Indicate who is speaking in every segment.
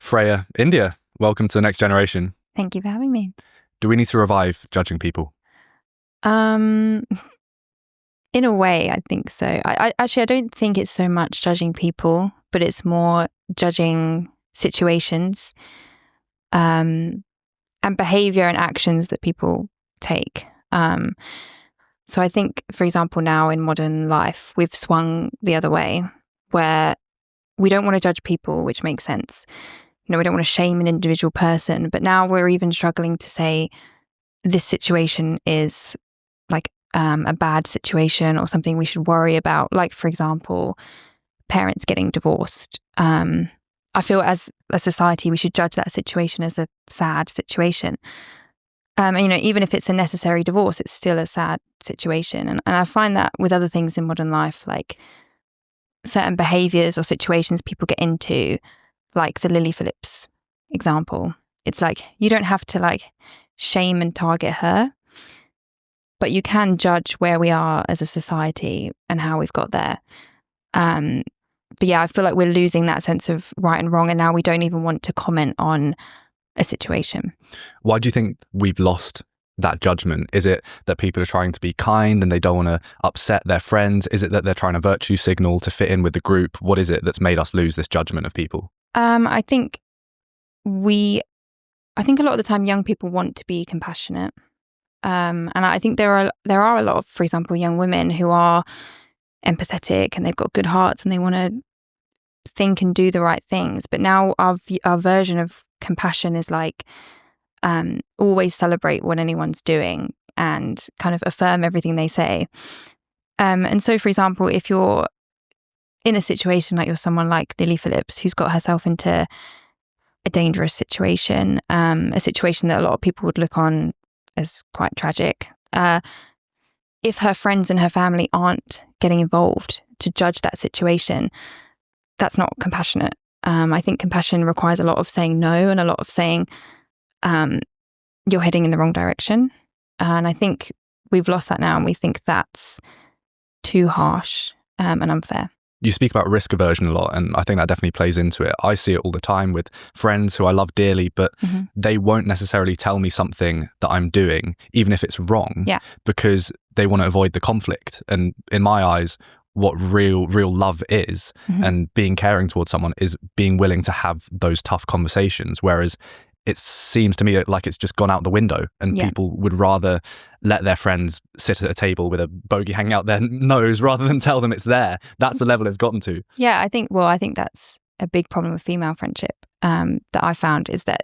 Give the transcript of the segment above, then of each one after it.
Speaker 1: Freya, India, welcome to the next generation.
Speaker 2: Thank you for having me.
Speaker 1: Do we need to revive judging people?
Speaker 2: In a way, I think so. I don't think it's so much judging people, but it's more judging situations, and behavior and actions that people take. So I think, for example, now in modern life, we've swung the other way where we don't want to judge people, which makes sense. We don't want to shame an individual person, but now we're even struggling to say this situation is like a bad situation or something we should worry about. Like, for example, parents getting divorced. I feel as a society, we should judge that situation as a sad situation. Even if it's a necessary divorce, it's still a sad situation. And I find that with other things in modern life, like certain behaviors or situations people get into, like the Lily Phillips example. It's like, you don't have to like shame and target her, but you can judge where we are as a society and how we've got there. But yeah, I feel like we're losing that sense of right and wrong, and now we don't even want to comment on a situation.
Speaker 1: Why do you think we've lost that judgment? Is it that people are trying to be kind and they don't want to upset their friends? Is it that they're trying to virtue signal to fit in with the group? What is it that's made us lose this judgment of people?
Speaker 2: I think a lot of the time young people want to be compassionate. And I think there are a lot of, for example, young women who are empathetic and they've got good hearts and they want to think and do the right things. But now our version of compassion is like always celebrate what anyone's doing and kind of affirm everything they say. And so, for example, if you're in a situation like you're someone like Lily Phillips, who's got herself into a dangerous situation, a situation that a lot of people would look on as quite tragic. If her friends and her family aren't getting involved to judge that situation, that's not compassionate. I think compassion requires a lot of saying no and a lot of saying you're heading in the wrong direction. And I think we've lost that now, and we think that's too harsh and unfair.
Speaker 1: You speak about risk aversion a lot, and I think that definitely plays into it. I see it all the time with friends who I love dearly, but they won't necessarily tell me something that I'm doing, even if it's wrong, because they want to avoid the conflict. And in my eyes, what real love is, and being caring towards someone, is being willing to have those tough conversations, whereas it seems to me like it's just gone out the window, and people would rather let their friends sit at a table with a bogey hanging out their nose rather than tell them it's there. That's the level it's gotten to.
Speaker 2: Yeah, I think that's a big problem with female friendship that I found, is that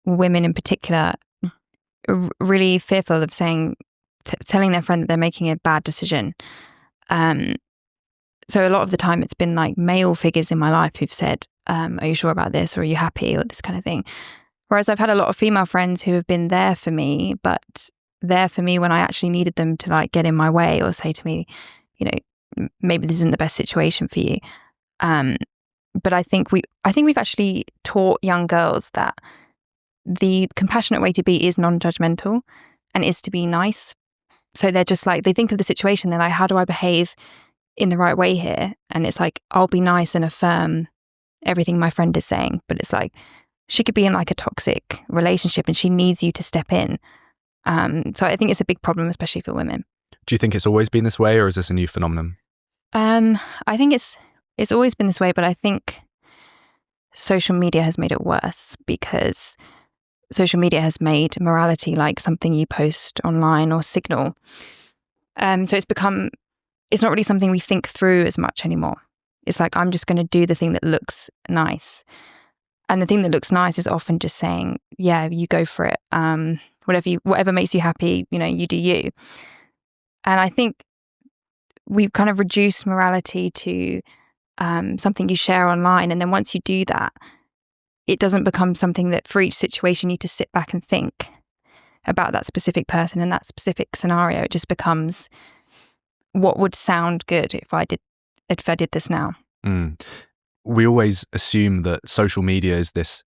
Speaker 2: women in particular are really fearful of telling their friend that they're making a bad decision. So a lot of the time it's been like male figures in my life who've said, are you sure about this, or are you happy, or this kind of thing. Whereas I've had a lot of female friends who have been there for me, but there for me when I actually needed them to like get in my way or say to me, maybe this isn't the best situation for you. But I think we've actually taught young girls that the compassionate way to be is non-judgmental and is to be nice. So they're just like, they think of the situation, they're like, how do I behave in the right way here? And it's like, I'll be nice and affirm everything my friend is saying. But it's like, she could be in like a toxic relationship and she needs you to step in. So I think it's a big problem, especially for women.
Speaker 1: Do you think it's always been this way, or is this a new phenomenon?
Speaker 2: I think it's always been this way, but I think social media has made it worse, because social media has made morality like something you post online or signal. So it's not really something we think through as much anymore. It's like, I'm just going to do the thing that looks nice. And the thing that looks nice is often just saying, yeah, you go for it. Whatever makes you happy, you do you. And I think we've kind of reduced morality to something you share online. And then once you do that, it doesn't become something that for each situation you need to sit back and think about that specific person and that specific scenario. It just becomes, what would sound good if I did this now.
Speaker 1: We always assume that social media is this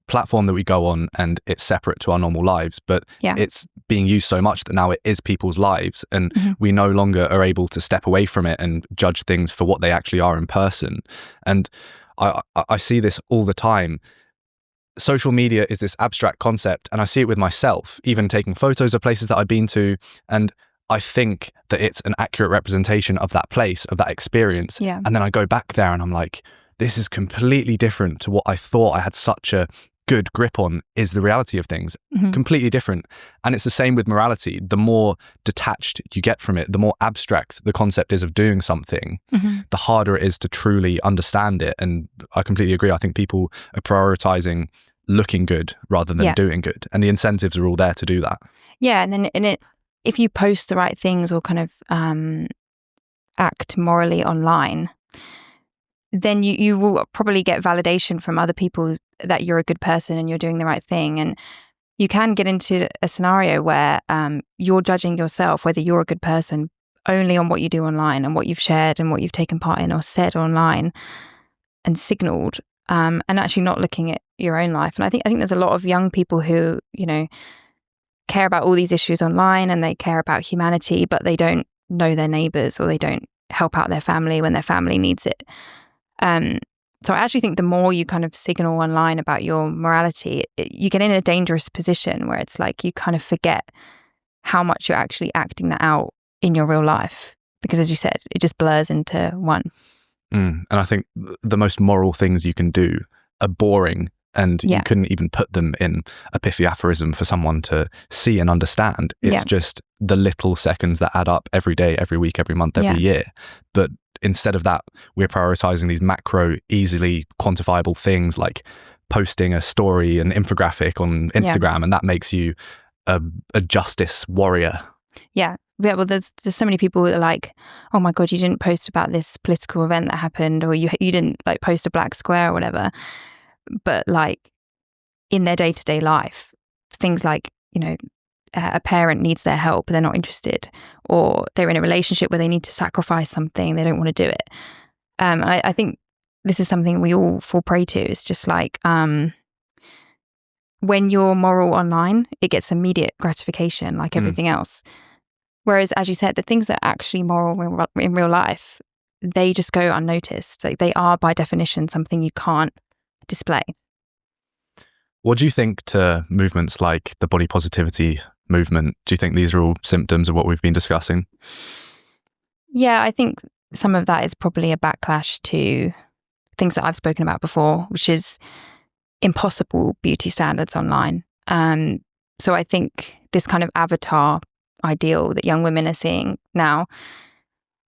Speaker 1: platform that we go on and it's separate to our normal lives, but it's being used so much that now it is people's lives, and we no longer are able to step away from it and judge things for what they actually are in person. And I see this all the time. Social media is this abstract concept, and I see it with myself, even taking photos of places that I've been to, and I think that it's an accurate representation of that place, of that experience.
Speaker 2: Yeah.
Speaker 1: And then I go back there and I'm like, this is completely different to what I thought I had such a good grip on is the reality of things. Completely different. And it's the same with morality. The more detached you get from it, the more abstract the concept is of doing something, the harder it is to truly understand it. And I completely agree. I think people are prioritizing looking good rather than doing good. And the incentives are all there to do that.
Speaker 2: Yeah. And then if you post the right things or kind of act morally online, then you will probably get validation from other people that you're a good person and you're doing the right thing. And you can get into a scenario where you're judging yourself, whether you're a good person, only on what you do online and what you've shared and what you've taken part in or said online and signaled, and actually not looking at your own life. And I think there's a lot of young people who, care about all these issues online and they care about humanity, but they don't know their neighbors or they don't help out their family when their family needs it. So I actually think the more you kind of signal online about your morality, you get in a dangerous position where it's like you kind of forget how much you're actually acting that out in your real life. Because as you said, it just blurs into one.
Speaker 1: And I think the most moral things you can do are boring, and you couldn't even put them in a pithy aphorism for someone to see and understand. It's just the little seconds that add up every day, every week, every month, every year. But instead of that, we're prioritizing these macro, easily quantifiable things like posting a story, an infographic on Instagram, and that makes you a justice warrior. Yeah, well, there's so many people that are like, oh my God, you didn't post about this political event that happened, or you didn't like post a black square or whatever. But like in their day-to-day life, things like, a parent needs their help, they're not interested, or they're in a relationship where they need to sacrifice something, they don't want to do it. I think this is something we all fall prey to. It's just like when you're moral online, it gets immediate gratification like everything else. Whereas, as you said, the things that are actually moral in real life, they just go unnoticed. Like they are by definition something you can't display. What do you think to movements like the body positivity movement? Do you think these are all symptoms of what we've been discussing?
Speaker 2: Yeah, I think some of that is probably a backlash to things that I've spoken about before, which is impossible beauty standards online. So I think this kind of avatar ideal that young women are seeing now,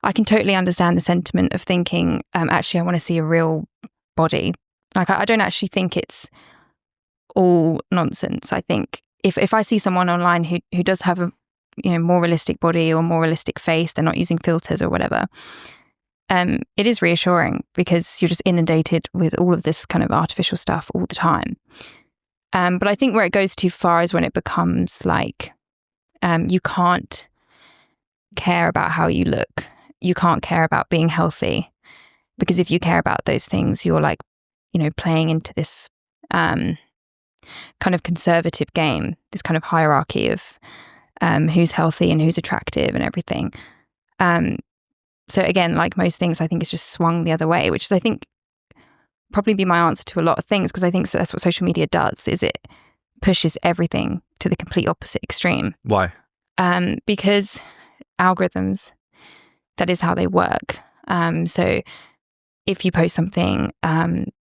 Speaker 2: I can totally understand the sentiment of thinking, actually, I want to see a real body. Like, I don't actually think it's all nonsense. I think if I see someone online who does have a more realistic body or more realistic face, they're not using filters or whatever, it is reassuring because you're just inundated with all of this kind of artificial stuff all the time. But I think where it goes too far is when it becomes like you can't care about how you look. You can't care about being healthy, because if you care about those things, you're like, playing into this kind of conservative game, this kind of hierarchy of who's healthy and who's attractive and everything. So again, like most things, I think it's just swung the other way, which is, I think, probably be my answer to a lot of things, because I think that's what social media does, is it pushes everything to the complete opposite extreme.
Speaker 1: Why?
Speaker 2: Because algorithms, that is how they work. So if you post something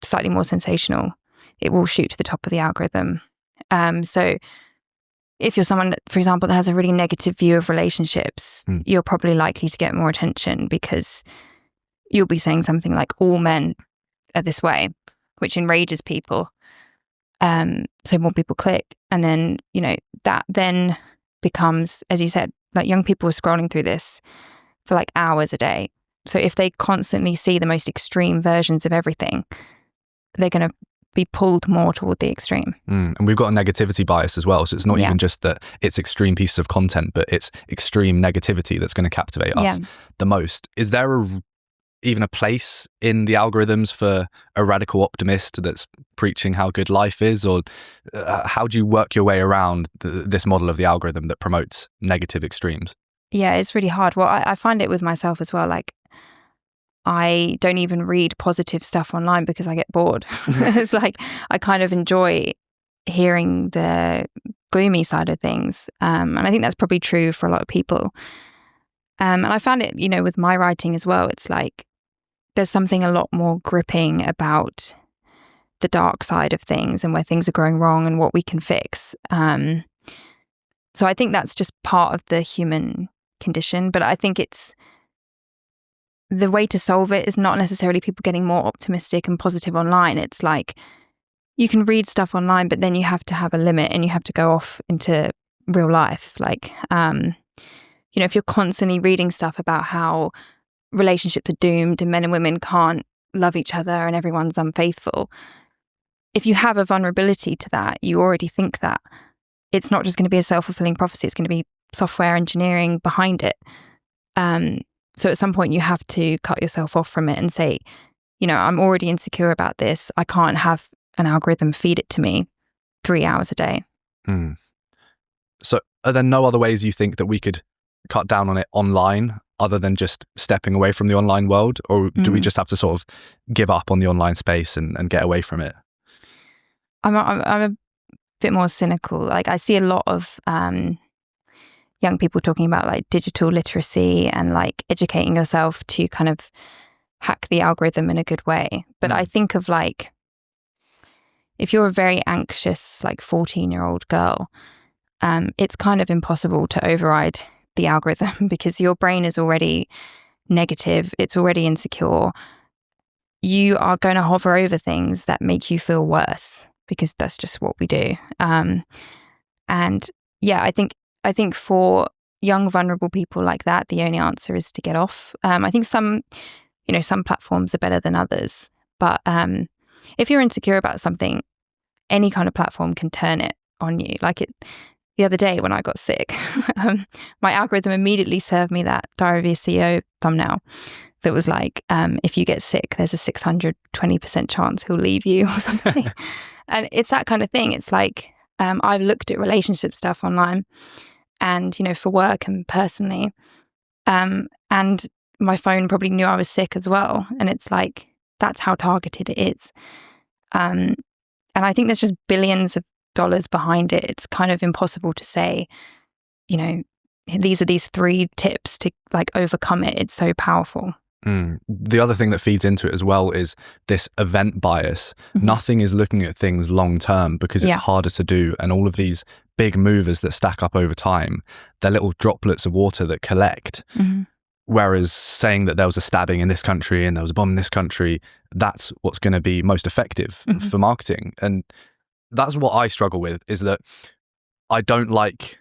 Speaker 2: slightly more sensational, it will shoot to the top of the algorithm. So if you're someone, for example, that has a really negative view of relationships, you're probably likely to get more attention because you'll be saying something like, all men are this way, which enrages people. So more people click. And then, that then becomes, as you said, like young people are scrolling through this for like hours a day. So if they constantly see the most extreme versions of everything, they're going to be pulled more toward the extreme. And
Speaker 1: we've got a negativity bias as well. So it's not even just that it's extreme pieces of content, but it's extreme negativity that's going to captivate us the most. Is there even a place in the algorithms for a radical optimist that's preaching how good life is? Or how do you work your way around this model of the algorithm that promotes negative extremes?
Speaker 2: Yeah, it's really hard. Well, I find it with myself as well. Like, I don't even read positive stuff online because I get bored. It's like I kind of enjoy hearing the gloomy side of things. And I think that's probably true for a lot of people. And I found it, with my writing as well, it's like there's something a lot more gripping about the dark side of things and where things are going wrong and what we can fix. So I think that's just part of the human condition. But I think the way to solve it is not necessarily people getting more optimistic and positive online. It's like you can read stuff online, but then you have to have a limit and you have to go off into real life. Like, if you're constantly reading stuff about how relationships are doomed and men and women can't love each other and everyone's unfaithful, if you have a vulnerability to that, you already think that. It's not just going to be a self-fulfilling prophecy. It's going to be software engineering behind it. So at some point you have to cut yourself off from it and say, I'm already insecure about this. I can't have an algorithm feed it to me 3 hours a day.
Speaker 1: So are there no other ways you think that we could cut down on it online other than just stepping away from the online world? Or do we just have to sort of give up on the online space and get away from it?
Speaker 2: I'm a bit more cynical. Like I see a lot of young people talking about like digital literacy and like educating yourself to kind of hack the algorithm in a good way. But I think of like, if you're a very anxious, like 14-year-old girl, it's kind of impossible to override the algorithm because your brain is already negative. It's already insecure. You are going to hover over things that make you feel worse because that's just what we do. And yeah, I think for young, vulnerable people like that, the only answer is to get off. I think some platforms are better than others. But if you're insecure about something, any kind of platform can turn it on you. The other day when I got sick, my algorithm immediately served me that Diary of a CEO thumbnail that was like, if you get sick, there's a 620% chance he'll leave you or something. And it's that kind of thing. It's like, I've looked at relationship stuff online and, for work and personally, and my phone probably knew I was sick as well. And it's like, that's how targeted it is. And I think there's just billions of dollars behind it. It's kind of impossible to say, these are these 3 tips to like overcome it. It's so powerful.
Speaker 1: The other thing that feeds into it as well is this event bias. Nothing is looking at things long term because it's harder to do. And all of these big movers that stack up over time, they're little droplets of water that collect. Whereas saying that there was a stabbing in this country and there was a bomb in this country, that's what's going to be most effective for marketing. And that's what I struggle with, is that I don't like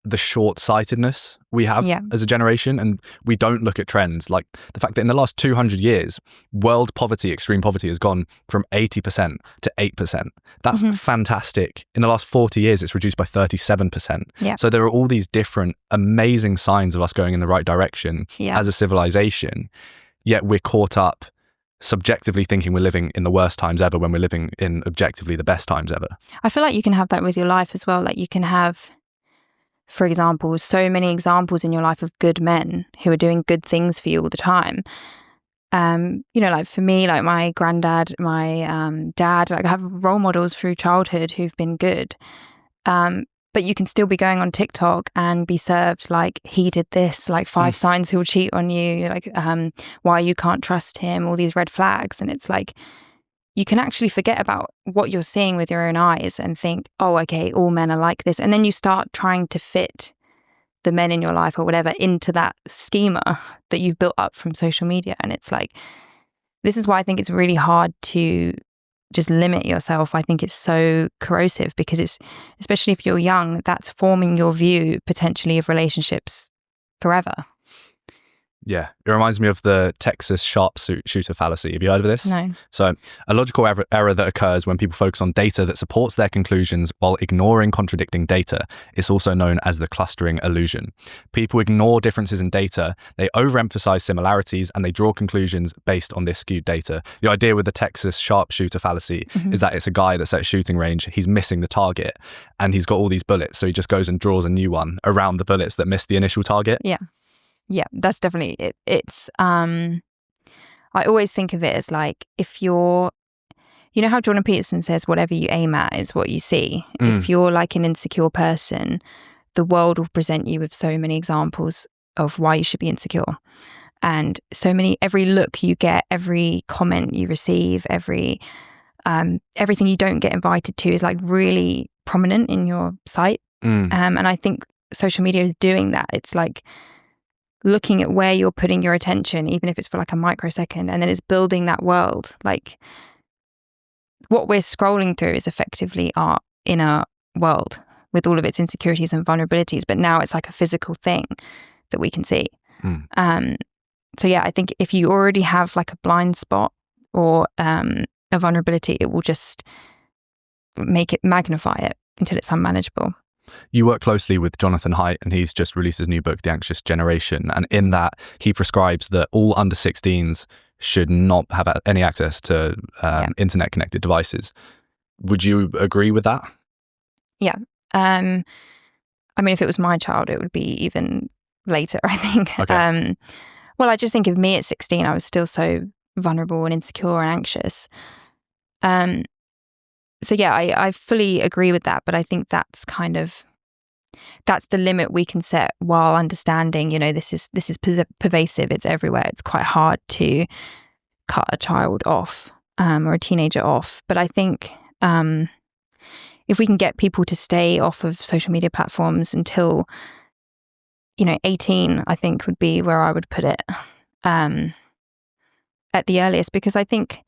Speaker 1: the short-sightedness we have as a generation, and we don't look at trends. Like the fact that in the last 200 years, world poverty, extreme poverty, has gone from 80% to 8%. That's fantastic. In the last 40 years, it's reduced by 37%. So there are all these different amazing signs of us going in the right direction as a civilization, yet we're caught up subjectively thinking we're living in the worst times ever when we're living in objectively the best times ever.
Speaker 2: I feel like you can have that with your life as well. Like you can have, for example, so many examples in your life of good men who are doing good things for you all the time. Like for me, like my granddad, my dad, like I have role models through childhood who've been good. But you can still be going on TikTok and be served like, he did this, like 5 signs he'll cheat on you, like why you can't trust him, all these red flags. And it's like, you can actually forget about what you're seeing with your own eyes and think, oh, okay, all men are like this. And then you start trying to fit the men in your life or whatever into that schema that you've built up from social media. And it's like, this is why I think it's really hard to just limit yourself. I think it's so corrosive because it's, especially if you're young, that's forming your view potentially of relationships forever.
Speaker 1: Yeah, it reminds me of the Texas Sharpshooter fallacy. Have you heard of this?
Speaker 2: No.
Speaker 1: So, a logical error that occurs when people focus on data that supports their conclusions while ignoring contradicting data is also known as the clustering illusion. People ignore differences in data, they overemphasize similarities, and they draw conclusions based on this skewed data. The idea with the Texas Sharpshooter fallacy is that it's a guy that's at a shooting range, he's missing the target, and he's got all these bullets, so he just goes and draws a new one around the bullets that missed the initial target.
Speaker 2: Yeah, that's definitely it. It's I always think of it as like, if you're, you know how Jordan Peterson says, whatever you aim at is what you see. If you're like an insecure person, the world will present you with so many examples of why you should be insecure. And so many, every look you get, every comment you receive, everything you don't get invited to is like really prominent in your sight. And I think social media is doing that. It's like looking at where you're putting your attention, even if it's for like a microsecond, and then it's building that world. Like what we're scrolling through is effectively our inner world with all of its insecurities and vulnerabilities, but now it's like a physical thing that we can see. So yeah, I think if you already have like a blind spot or a vulnerability, it will just magnify it until it's unmanageable.
Speaker 1: You work closely with Jonathan Haidt, and he's just released his new book, The Anxious Generation. And in that, he prescribes that all under 16s should not have any access to internet-connected devices. Would you agree with that?
Speaker 2: Yeah. I mean, if it was my child, it would be even later, I think.
Speaker 1: Okay.
Speaker 2: Well, I just think of me at 16, I was still so vulnerable and insecure and anxious. So yeah, I fully agree with that, but I think that's the limit we can set while understanding, you know, this is pervasive, it's everywhere. It's quite hard to cut a child off or a teenager off. But I think if we can get people to stay off of social media platforms until, you know, 18, I think would be where I would put it at the earliest, because I think,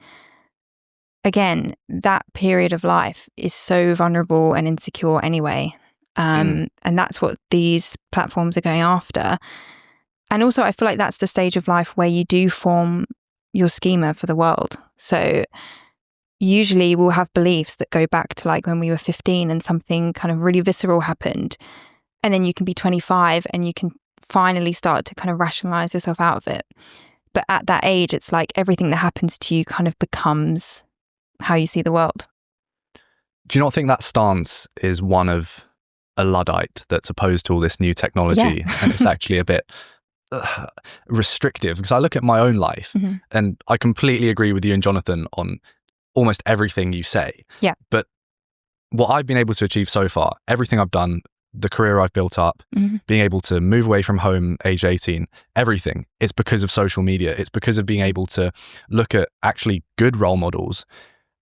Speaker 2: again, that period of life is so vulnerable and insecure anyway. And that's what these platforms are going after. And also, I feel like that's the stage of life where you do form your schema for the world. So usually we'll have beliefs that go back to like when we were 15 and something kind of really visceral happened. And then you can be 25 and you can finally start to kind of rationalize yourself out of it. But at that age, it's like everything that happens to you kind of becomes how you see the world.
Speaker 1: Do you not think that stance is one of a Luddite that's opposed to all this new technology?
Speaker 2: Yeah.
Speaker 1: And it's actually a bit restrictive, because I look at my own life and I completely agree with you and Jonathan on almost everything you say.
Speaker 2: Yeah.
Speaker 1: But what I've been able to achieve so far, everything I've done, the career I've built up, being able to move away from home age 18, everything, it's because of social media. It's because of being able to look at actually good role models.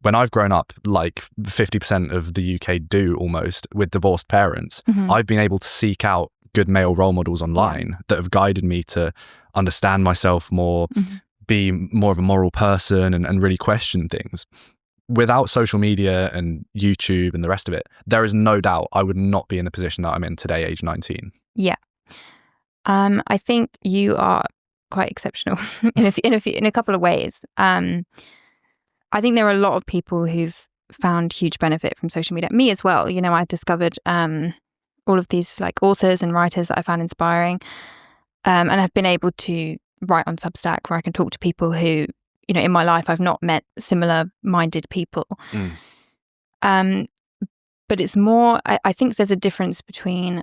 Speaker 1: When I've grown up, like 50% of the UK do almost, with divorced parents, I've been able to seek out good male role models online that have guided me to understand myself more, be more of a moral person and really question things. Without social media and YouTube and the rest of it, there is no doubt I would not be in the position that I'm in today, age 19.
Speaker 2: Yeah. I think you are quite exceptional in a couple of ways. I think there are a lot of people who've found huge benefit from social media. Me as well. You know, I've discovered all of these like authors and writers that I found inspiring, and I've been able to write on Substack where I can talk to people who, you know, in my life I've not met similar-minded people. But it's more, I think there's a difference between,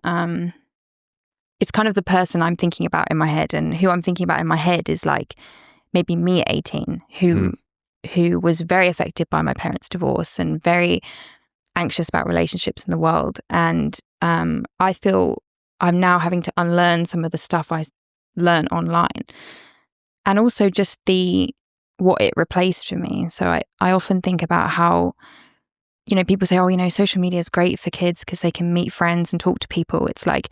Speaker 2: it's kind of the person I'm thinking about in my head, and who I'm thinking about in my head is like maybe me at 18, who was very affected by my parents' divorce and very anxious about relationships in the world. And I feel I'm now having to unlearn some of the stuff I learned online. And also just what it replaced for me. So I often think about how, you know, people say, oh, you know, social media is great for kids because they can meet friends and talk to people. It's like,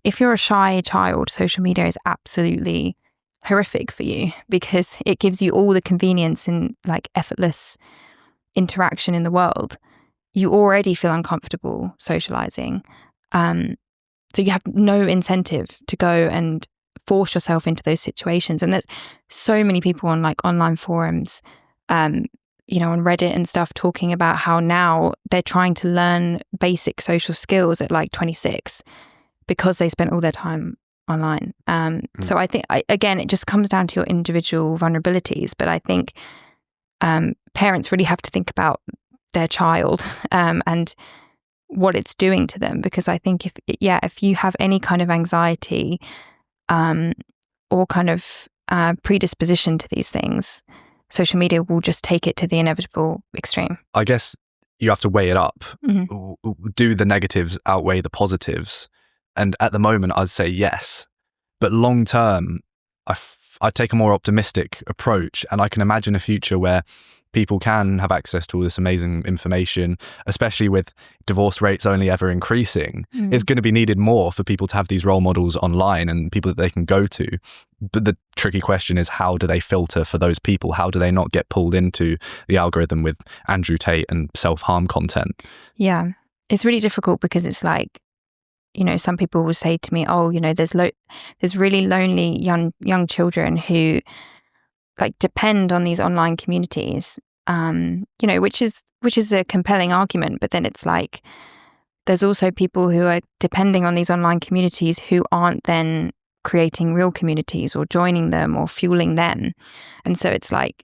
Speaker 2: if you're a shy child, social media is absolutely horrific for you, because it gives you all the convenience and like effortless interaction in the world. You already feel uncomfortable socializing. So you have no incentive to go and force yourself into those situations. And there's so many people on like online forums, you know, on Reddit and stuff, talking about how now they're trying to learn basic social skills at like 26 because they spent all their time online. So I think, again, it just comes down to your individual vulnerabilities. But I think parents really have to think about their child and what it's doing to them. Because I think if you have any kind of anxiety or kind of predisposition to these things, social media will just take it to the inevitable extreme.
Speaker 1: I guess you have to weigh it up. Do the negatives outweigh the positives? And at the moment, I'd say yes. But long term, I take a more optimistic approach, and I can imagine a future where people can have access to all this amazing information, especially with divorce rates only ever increasing. It's going to be needed more for people to have these role models online and people that they can go to. But the tricky question is, how do they filter for those people? How do they not get pulled into the algorithm with Andrew Tate and self-harm content?
Speaker 2: Yeah, it's really difficult because it's like, you know, some people will say to me, oh, you know, there's really lonely young children who like depend on these online communities, you know, which is a compelling argument. But then it's like, there's also people who are depending on these online communities who aren't then creating real communities or joining them or fueling them. And so it's like,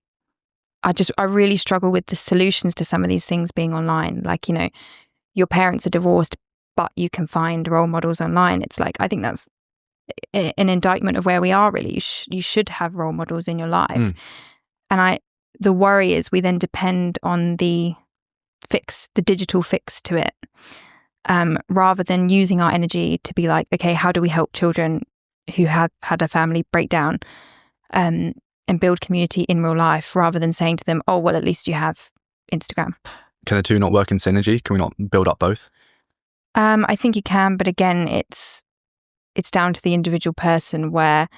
Speaker 2: I really struggle with the solutions to some of these things being online. Like, you know, your parents are divorced, but you can find role models online. It's like, I think that's an indictment of where we are, really. You should have role models in your life. And the worry is we then depend on the digital fix to it, rather than using our energy to be like, okay, how do we help children who have had a family breakdown and build community in real life, rather than saying to them, oh, well, at least you have Instagram.
Speaker 1: Can the two not work in synergy? Can we not build up both?
Speaker 2: I think you can, but again, it's down to the individual person where,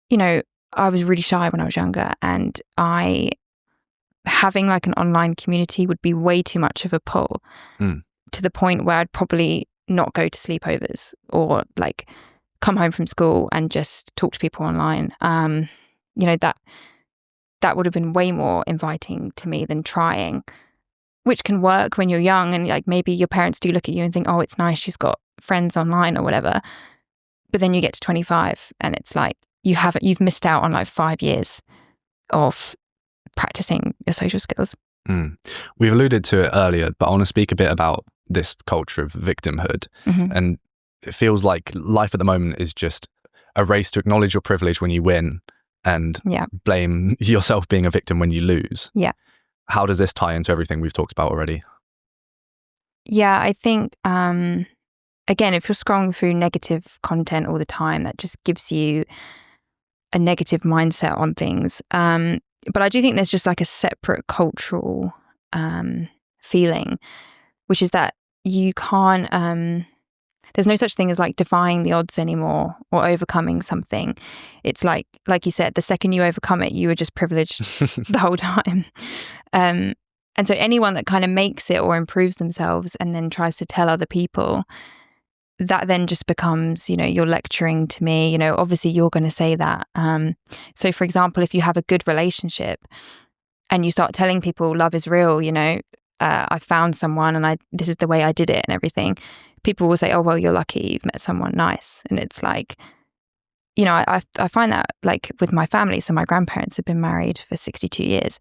Speaker 2: you know, I was really shy when I was younger, and having like an online community would be way too much of a pull to the point where I'd probably not go to sleepovers or like come home from school and just talk to people online. You know, that would have been way more inviting to me than trying, which can work when you're young and like maybe your parents do look at you and think, oh, it's nice, she's got friends online or whatever. But then you get to 25 and it's like you've missed out on like 5 years of practicing your social skills.
Speaker 1: We've alluded to it earlier, but I want to speak a bit about this culture of victimhood. And it feels like life at the moment is just a race to acknowledge your privilege when you win and blame yourself being a victim when you lose.
Speaker 2: Yeah.
Speaker 1: How does this tie into everything we've talked about already?
Speaker 2: Yeah, I think, again, if you're scrolling through negative content all the time, that just gives you a negative mindset on things. But I do think there's just like a separate cultural feeling, which is that you can't, there's no such thing as like defying the odds anymore or overcoming something. It's like you said, the second you overcome it, you were just privileged the whole time. And so anyone that kind of makes it or improves themselves and then tries to tell other people, that then just becomes, you know, you're lecturing to me, you know, obviously you're going to say that. So for example, if you have a good relationship and you start telling people love is real, you know, I found someone and this is the way I did it and everything, people will say, oh, well, you're lucky you've met someone nice. And it's like, you know, I find that like with my family. So my grandparents have been married for 62 years.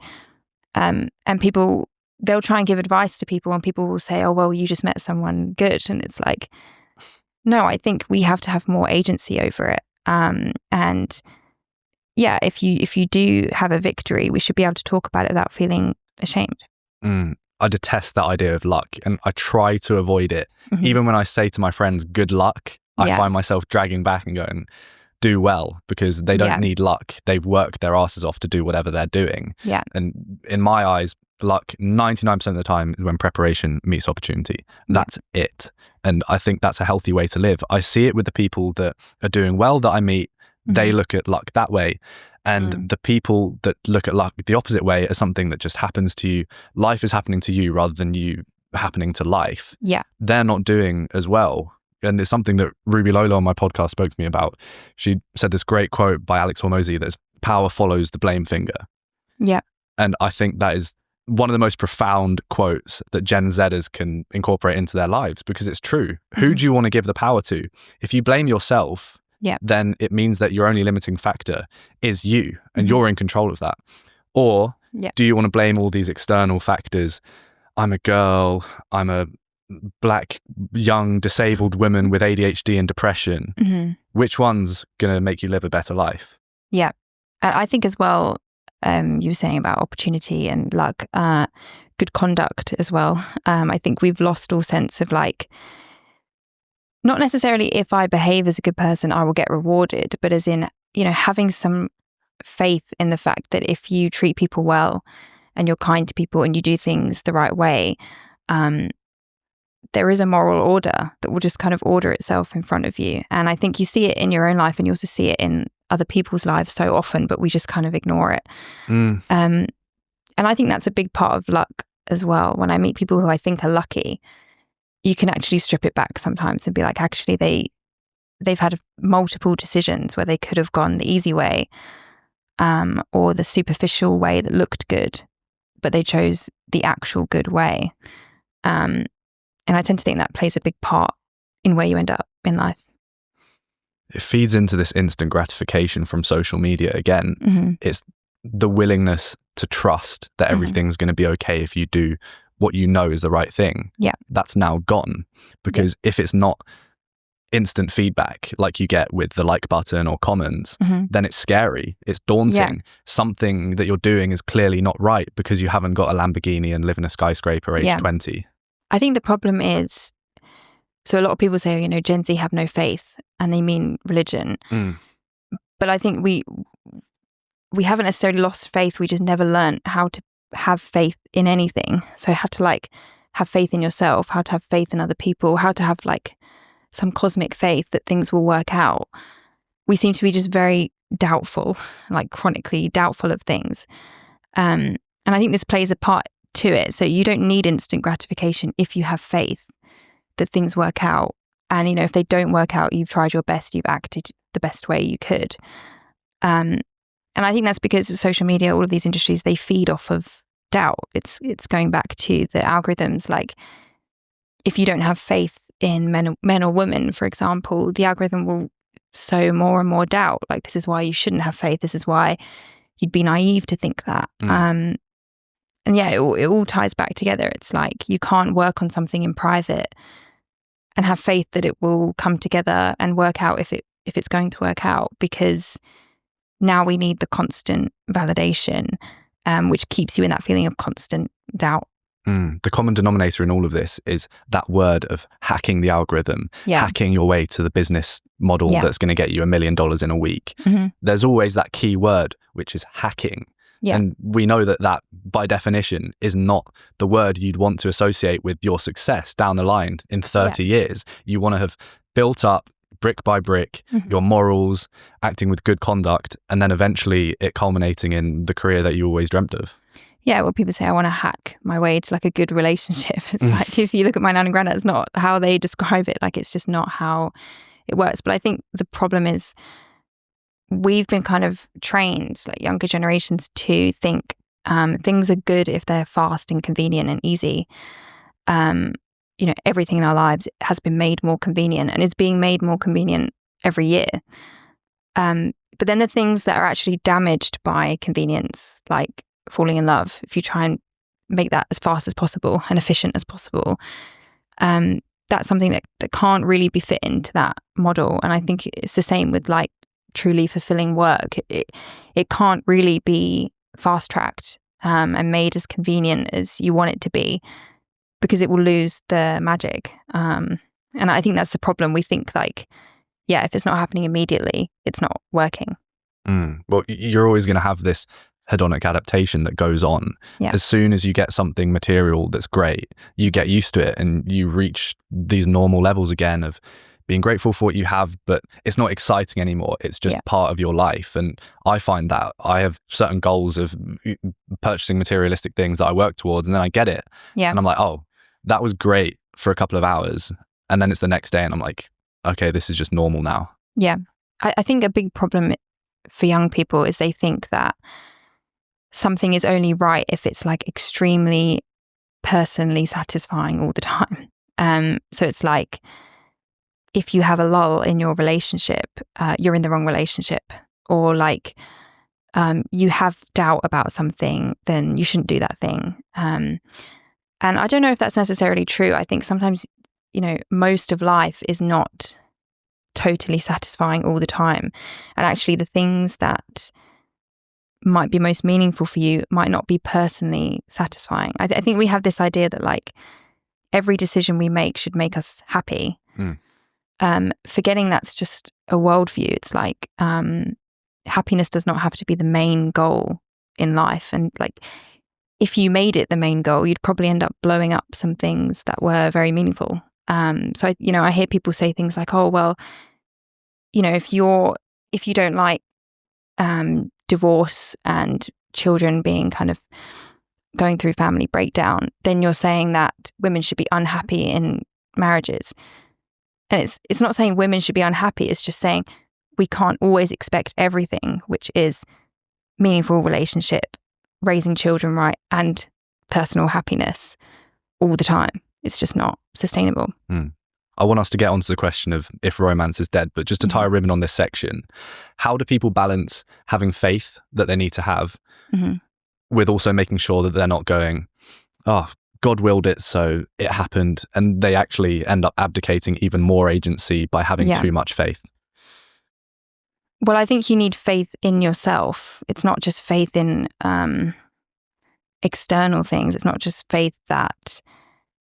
Speaker 2: And people, they'll try and give advice to people and people will say, oh, well, you just met someone good. And it's like, no, I think we have to have more agency over it. And yeah, if you do have a victory, we should be able to talk about it without feeling ashamed.
Speaker 1: I detest that idea of luck and I try to avoid it. Even when I say to my friends, good luck, I find myself dragging back and going, do well, because they don't need luck. They've worked their asses off to do whatever they're doing.
Speaker 2: Yeah.
Speaker 1: And in my eyes, luck 99% of the time is when preparation meets opportunity. That's it. And I think that's a healthy way to live. I see it with the people that are doing well that I meet. They look at luck that way. And the people that look at luck the opposite way as something that just happens to you, life is happening to you rather than you happening to life. Yeah. They're not doing as well. And it's something that Ruby Lola on my podcast spoke to me about. She said this great quote by Alex Hormozy that power follows the blame finger. Yeah. And I think that is one of the most profound quotes that Gen Zers can incorporate into their lives because it's true. Who do you want to give the power to? If you blame yourself, then it means that your only limiting factor is you and you're in control of that. Or do you want to blame all these external factors? I'm a girl, I'm a black, young, disabled woman with ADHD and depression. Which one's going to make you live a better life?
Speaker 2: Yeah. And I think as well, you were saying about opportunity and luck, good conduct as well. I think we've lost all sense of like, not necessarily if I behave as a good person, I will get rewarded, but as in, having some faith in the fact that if you treat people well and you're kind to people and you do things the right way, there is a moral order that will just kind of order itself in front of you. And I think you see it in your own life and you also see it in other people's lives so often, but we just kind of ignore it. And I think that's a big part of luck as well. When I meet people who I think are lucky, you can actually strip it back sometimes and be like, actually, they've had multiple decisions where they could have gone the easy way or the superficial way that looked good, but they chose the actual good way. And I tend to think that plays a big part in where you end up in life.
Speaker 1: It feeds into this instant gratification from social media again. Mm-hmm. It's the willingness to trust that everything's going to be okay if you do what you know is the right thing.
Speaker 2: Yeah.
Speaker 1: That's now gone. Because if it's not instant feedback like you get with the like button or comments, then it's scary. It's daunting. Yeah. Something that you're doing is clearly not right because you haven't got a Lamborghini and live in a skyscraper age 20.
Speaker 2: I think the problem is, so a lot of people say, Gen Z have no faith and they mean religion. But I think we haven't necessarily lost faith. We just never learned how to have faith in anything. So how to like have faith in yourself, how to have faith in other people, how to have like some cosmic faith that things will work out. We seem to be just very doubtful, like chronically doubtful of things. And I think this plays a part to it. So you don't need instant gratification if you have faith that things work out. And, if they don't work out, you've tried your best, you've acted the best way you could. And I think that's because social media, all of these industries, they feed off of doubt. It's going back to the algorithms. Like if you don't have faith in men or women, for example, the algorithm will sow more and more doubt. Like this is why you shouldn't have faith. This is why you'd be naive to think that. And yeah, it all ties back together. It's like you can't work on something in private and have faith that it will come together and work out if it's going to work out, because now we need the constant validation, which keeps you in that feeling of constant doubt.
Speaker 1: The common denominator in all of this is that word of hacking the algorithm, hacking your way to the business model that's going to get you $1 million in a week. There's always that key word, which is hacking. And we know that by definition is not the word you'd want to associate with your success down the line in 30 years. You want to have built up brick by brick your morals, acting with good conduct, and then eventually it culminating in the career that you always dreamt of.
Speaker 2: Yeah, well, people say I want to hack my way to like a good relationship. It's like if you look at my nan and granddad, it's not how they describe it. Like it's just not how it works. But I think the problem is we've been kind of trained, like younger generations, to think things are good if they're fast and convenient and easy. Everything in our lives has been made more convenient and is being made more convenient every year. But then the things that are actually damaged by convenience, like falling in love, if you try and make that as fast as possible and efficient as possible, that's something that can't really be fit into that model. And I think it's the same with like truly fulfilling work. It can't really be fast-tracked and made as convenient as you want it to be, because it will lose the magic. And I think that's the problem. We think like, if it's not happening immediately, it's not working.
Speaker 1: Well, you're always going to have this hedonic adaptation that goes on. As soon as you get something material that's great, you get used to it and you reach these normal levels again of being grateful for what you have, but it's not exciting anymore. It's just part of your life. And I find that I have certain goals of purchasing materialistic things that I work towards, and then I get it. And I'm like, oh, that was great for a couple of hours. And then it's the next day and I'm like, okay, this is just normal now.
Speaker 2: Yeah. I think a big problem for young people is they think that something is only right if it's like extremely personally satisfying all the time. So it's like, if you have a lull in your relationship, you're in the wrong relationship. Or like you have doubt about something, then you shouldn't do that thing. And I don't know if that's necessarily true. I think sometimes, most of life is not totally satisfying all the time. And actually the things that might be most meaningful for you might not be personally satisfying. I think we have this idea that like every decision we make should make us happy. Forgetting that's just a worldview. It's like happiness does not have to be the main goal in life. And like if you made it the main goal, you'd probably end up blowing up some things that were very meaningful. So I hear people say things like, oh, well, if you don't like divorce and children being kind of going through family breakdown, then you're saying that women should be unhappy in marriages. And it's not saying women should be unhappy. It's just saying we can't always expect everything, which is meaningful relationship, raising children right, and personal happiness all the time. It's just not sustainable.
Speaker 1: I want us to get onto the question of if romance is dead, but just to tie a ribbon on this section, how do people balance having faith that they need to have with also making sure that they're not going, oh, God willed it, so it happened, and they actually end up abdicating even more agency by having too much faith?
Speaker 2: Well, I think you need faith in yourself. It's not just faith in external things. It's not just faith that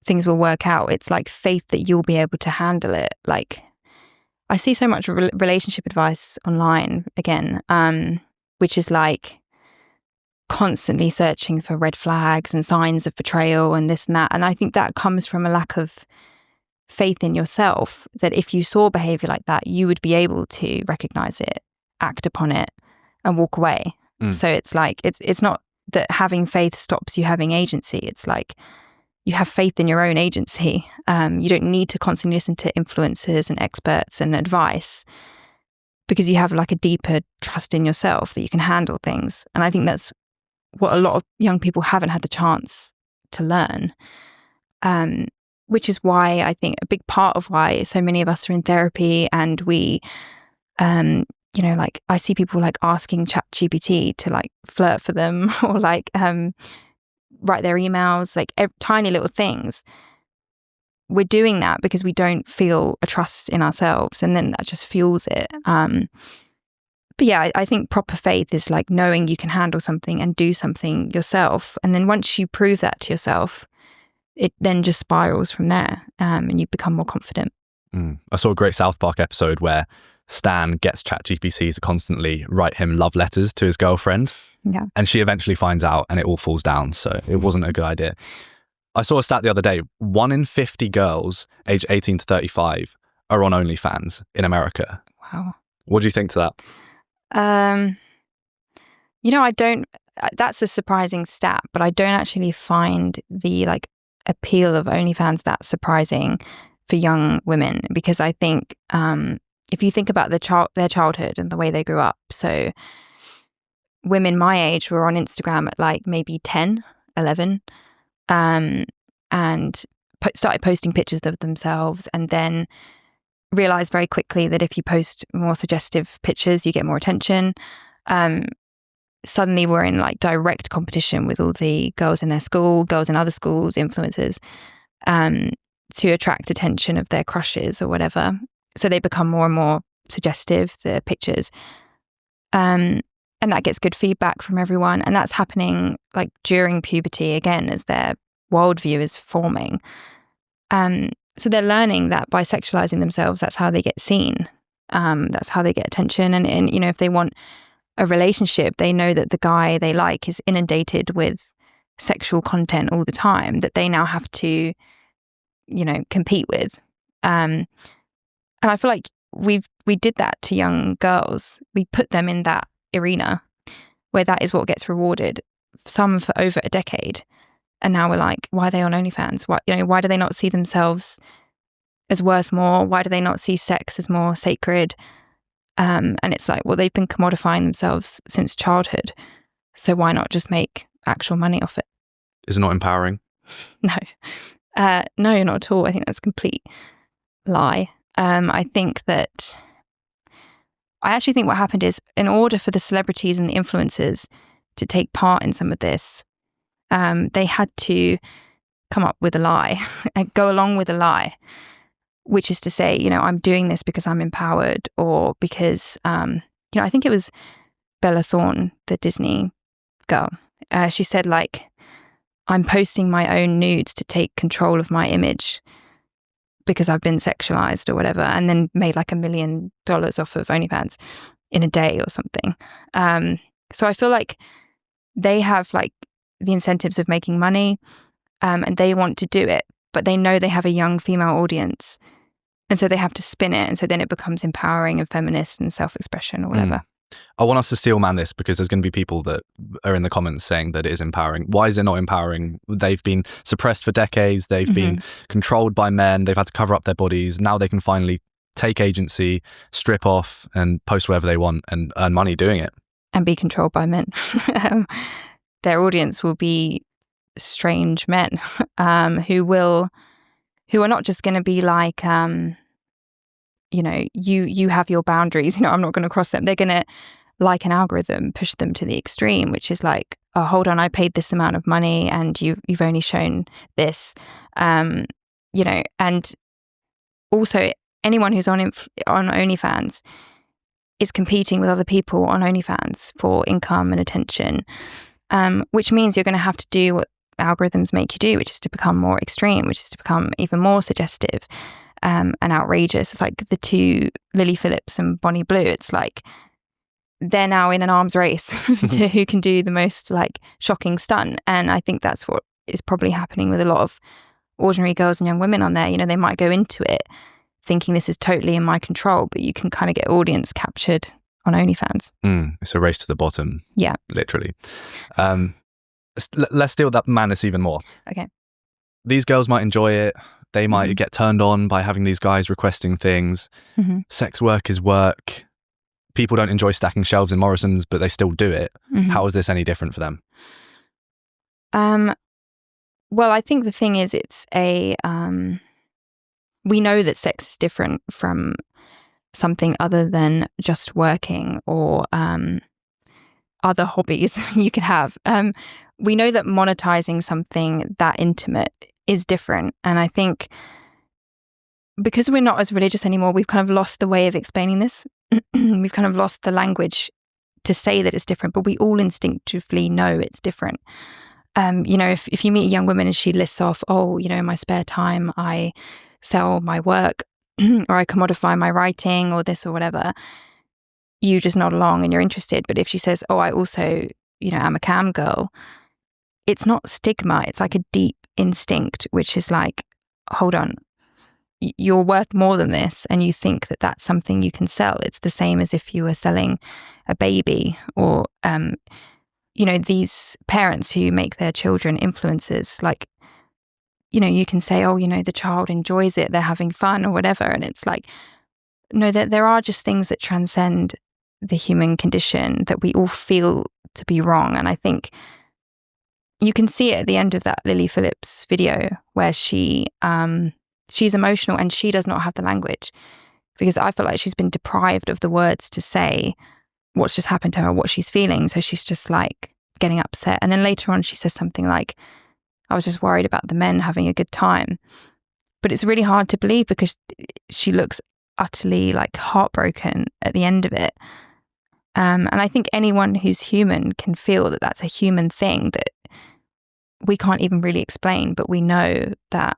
Speaker 2: things will work out. It's like faith that you'll be able to handle it. Like I see so much relationship advice online again, which is like constantly searching for red flags and signs of betrayal and this and that. And I think that comes from a lack of faith in yourself, that if you saw behavior like that, you would be able to recognize it, act upon it, and walk away. So it's like, it's not that having faith stops you having agency. It's like you have faith in your own agency. You don't need to constantly listen to influencers and experts and advice, because you have like a deeper trust in yourself that you can handle things. And I think that's what a lot of young people haven't had the chance to learn, which is why I think a big part of why so many of us are in therapy, and we, like I see people like asking ChatGPT to like flirt for them or like write their emails, like tiny little things. We're doing that because we don't feel a trust in ourselves, and then that just fuels it. But yeah, I think proper faith is like knowing you can handle something and do something yourself. And then once you prove that to yourself, it then just spirals from there, and you become more confident.
Speaker 1: I saw a great South Park episode where Stan gets ChatGPT to constantly write him love letters to his girlfriend.
Speaker 2: Yeah.
Speaker 1: And she eventually finds out and it all falls down. So it wasn't a good idea. I saw a stat the other day, 1 in 50 girls aged 18 to 35 are on Onlyfans in America.
Speaker 2: Wow.
Speaker 1: What do you think to that?
Speaker 2: I don't, that's a surprising stat, but I don't actually find the like appeal of OnlyFans that surprising for young women, because I think if you think about their childhood and the way they grew up, so women my age were on Instagram at like maybe 10, 11, and started posting pictures of themselves, and then realized very quickly that if you post more suggestive pictures, you get more attention. Suddenly we're in like direct competition with all the girls in their school, girls in other schools, influencers, to attract attention of their crushes or whatever. So they become more and more suggestive, the pictures. And that gets good feedback from everyone. And that's happening like during puberty again, as their worldview is forming. So they're learning that by sexualizing themselves, that's how they get seen. That's how they get attention. And if they want a relationship, they know that the guy they like is inundated with sexual content all the time that they now have to, compete with. And I feel like we did that to young girls. We put them in that arena where that is what gets rewarded, some for over a decade. And now we're like, why are they on OnlyFans? Why do they not see themselves as worth more? Why do they not see sex as more sacred? And it's like, well, they've been commodifying themselves since childhood. So why not just make actual money off it?
Speaker 1: Is it not empowering?
Speaker 2: No. No, not at all. I think that's a complete lie. I actually think what happened is, in order for the celebrities and the influencers to take part in some of this, they had to come up with a lie and go along with a lie. which is to say, you know, I'm doing this because I'm empowered, or because, you know, I think it was Bella Thorne, the Disney girl. She said, like, I'm posting my own nudes to take control of my image because I've been sexualized or whatever, and then made like $1 million off of OnlyFans in a day or something. So I feel like they have like the incentives of making money, and they want to do it, but they know they have a young female audience, and so they have to spin it, and so then it becomes empowering and feminist and self-expression or whatever.
Speaker 1: I want us to steel man this, because there's going to be people that are in the comments saying that it is empowering. Why is it not empowering? They've been suppressed for decades. They've been controlled by men. They've had to cover up their bodies. Now they can finally take agency, strip off, and post whatever they want and earn money doing it.
Speaker 2: And be controlled by men. Their audience will be strange men who are not just going to be like, you know, you have your boundaries, you know, I'm not going to cross them. They're going to, like an algorithm, push them to the extreme, which is like, oh, hold on, I paid this amount of money and you've only shown this, you know. And also anyone who's on OnlyFans is competing with other people on OnlyFans for income and attention, which means you're going to have to do what algorithms make you do, which is to become more extreme, which is to become even more suggestive and outrageous. It's like the two Lily Phillips and Bonnie Blue. It's like they're now in an arms race to who can do the most like shocking stunt. And I think that's what is probably happening with a lot of ordinary girls and young women on there. You know, they might go into it thinking this is totally in my control, but you can kind of get audience captured on OnlyFans.
Speaker 1: It's a race to the bottom.
Speaker 2: Yeah.
Speaker 1: Literally. Let's deal with that madness even more.
Speaker 2: Okay.
Speaker 1: These girls might enjoy it. They might get turned on by having these guys requesting things. Sex work is work. People don't enjoy stacking shelves in Morrison's, but they still do it. How is this any different for them?
Speaker 2: Well, I think the thing is, it's we know that sex is different from something other than just working or other hobbies you could have. We know that monetizing something that intimate is different. And I think because we're not as religious anymore, we've kind of lost the way of explaining this. We've kind of lost the language to say that it's different, but we all instinctively know it's different. You know, if you meet a young woman and she lists off, oh, you know, in my spare time, I sell my work or I commodify my writing or this or whatever, you just nod along and you're interested. But if she says, oh, I also, you know, am a cam girl, it's not stigma. It's like a deep instinct, which is like, hold on, you're worth more than this. And you think that that's something you can sell. It's the same as if you were selling a baby or, you know, these parents who make their children influencers, like, you know, you can say, oh, you know, the child enjoys it, they're having fun or whatever. And it's like, no, there are just things that transcend the human condition that we all feel to be wrong. And I think you can see it at the end of that Lily Phillips video where she's emotional and she does not have the language, because I feel like she's been deprived of the words to say what's just happened to her, what she's feeling. So she's just like getting upset. And then later on she says something like, I was just worried about the men having a good time. But it's really hard to believe because she looks utterly like heartbroken at the end of it. And I think anyone who's human can feel that that's a human thing that we can't even really explain, but we know that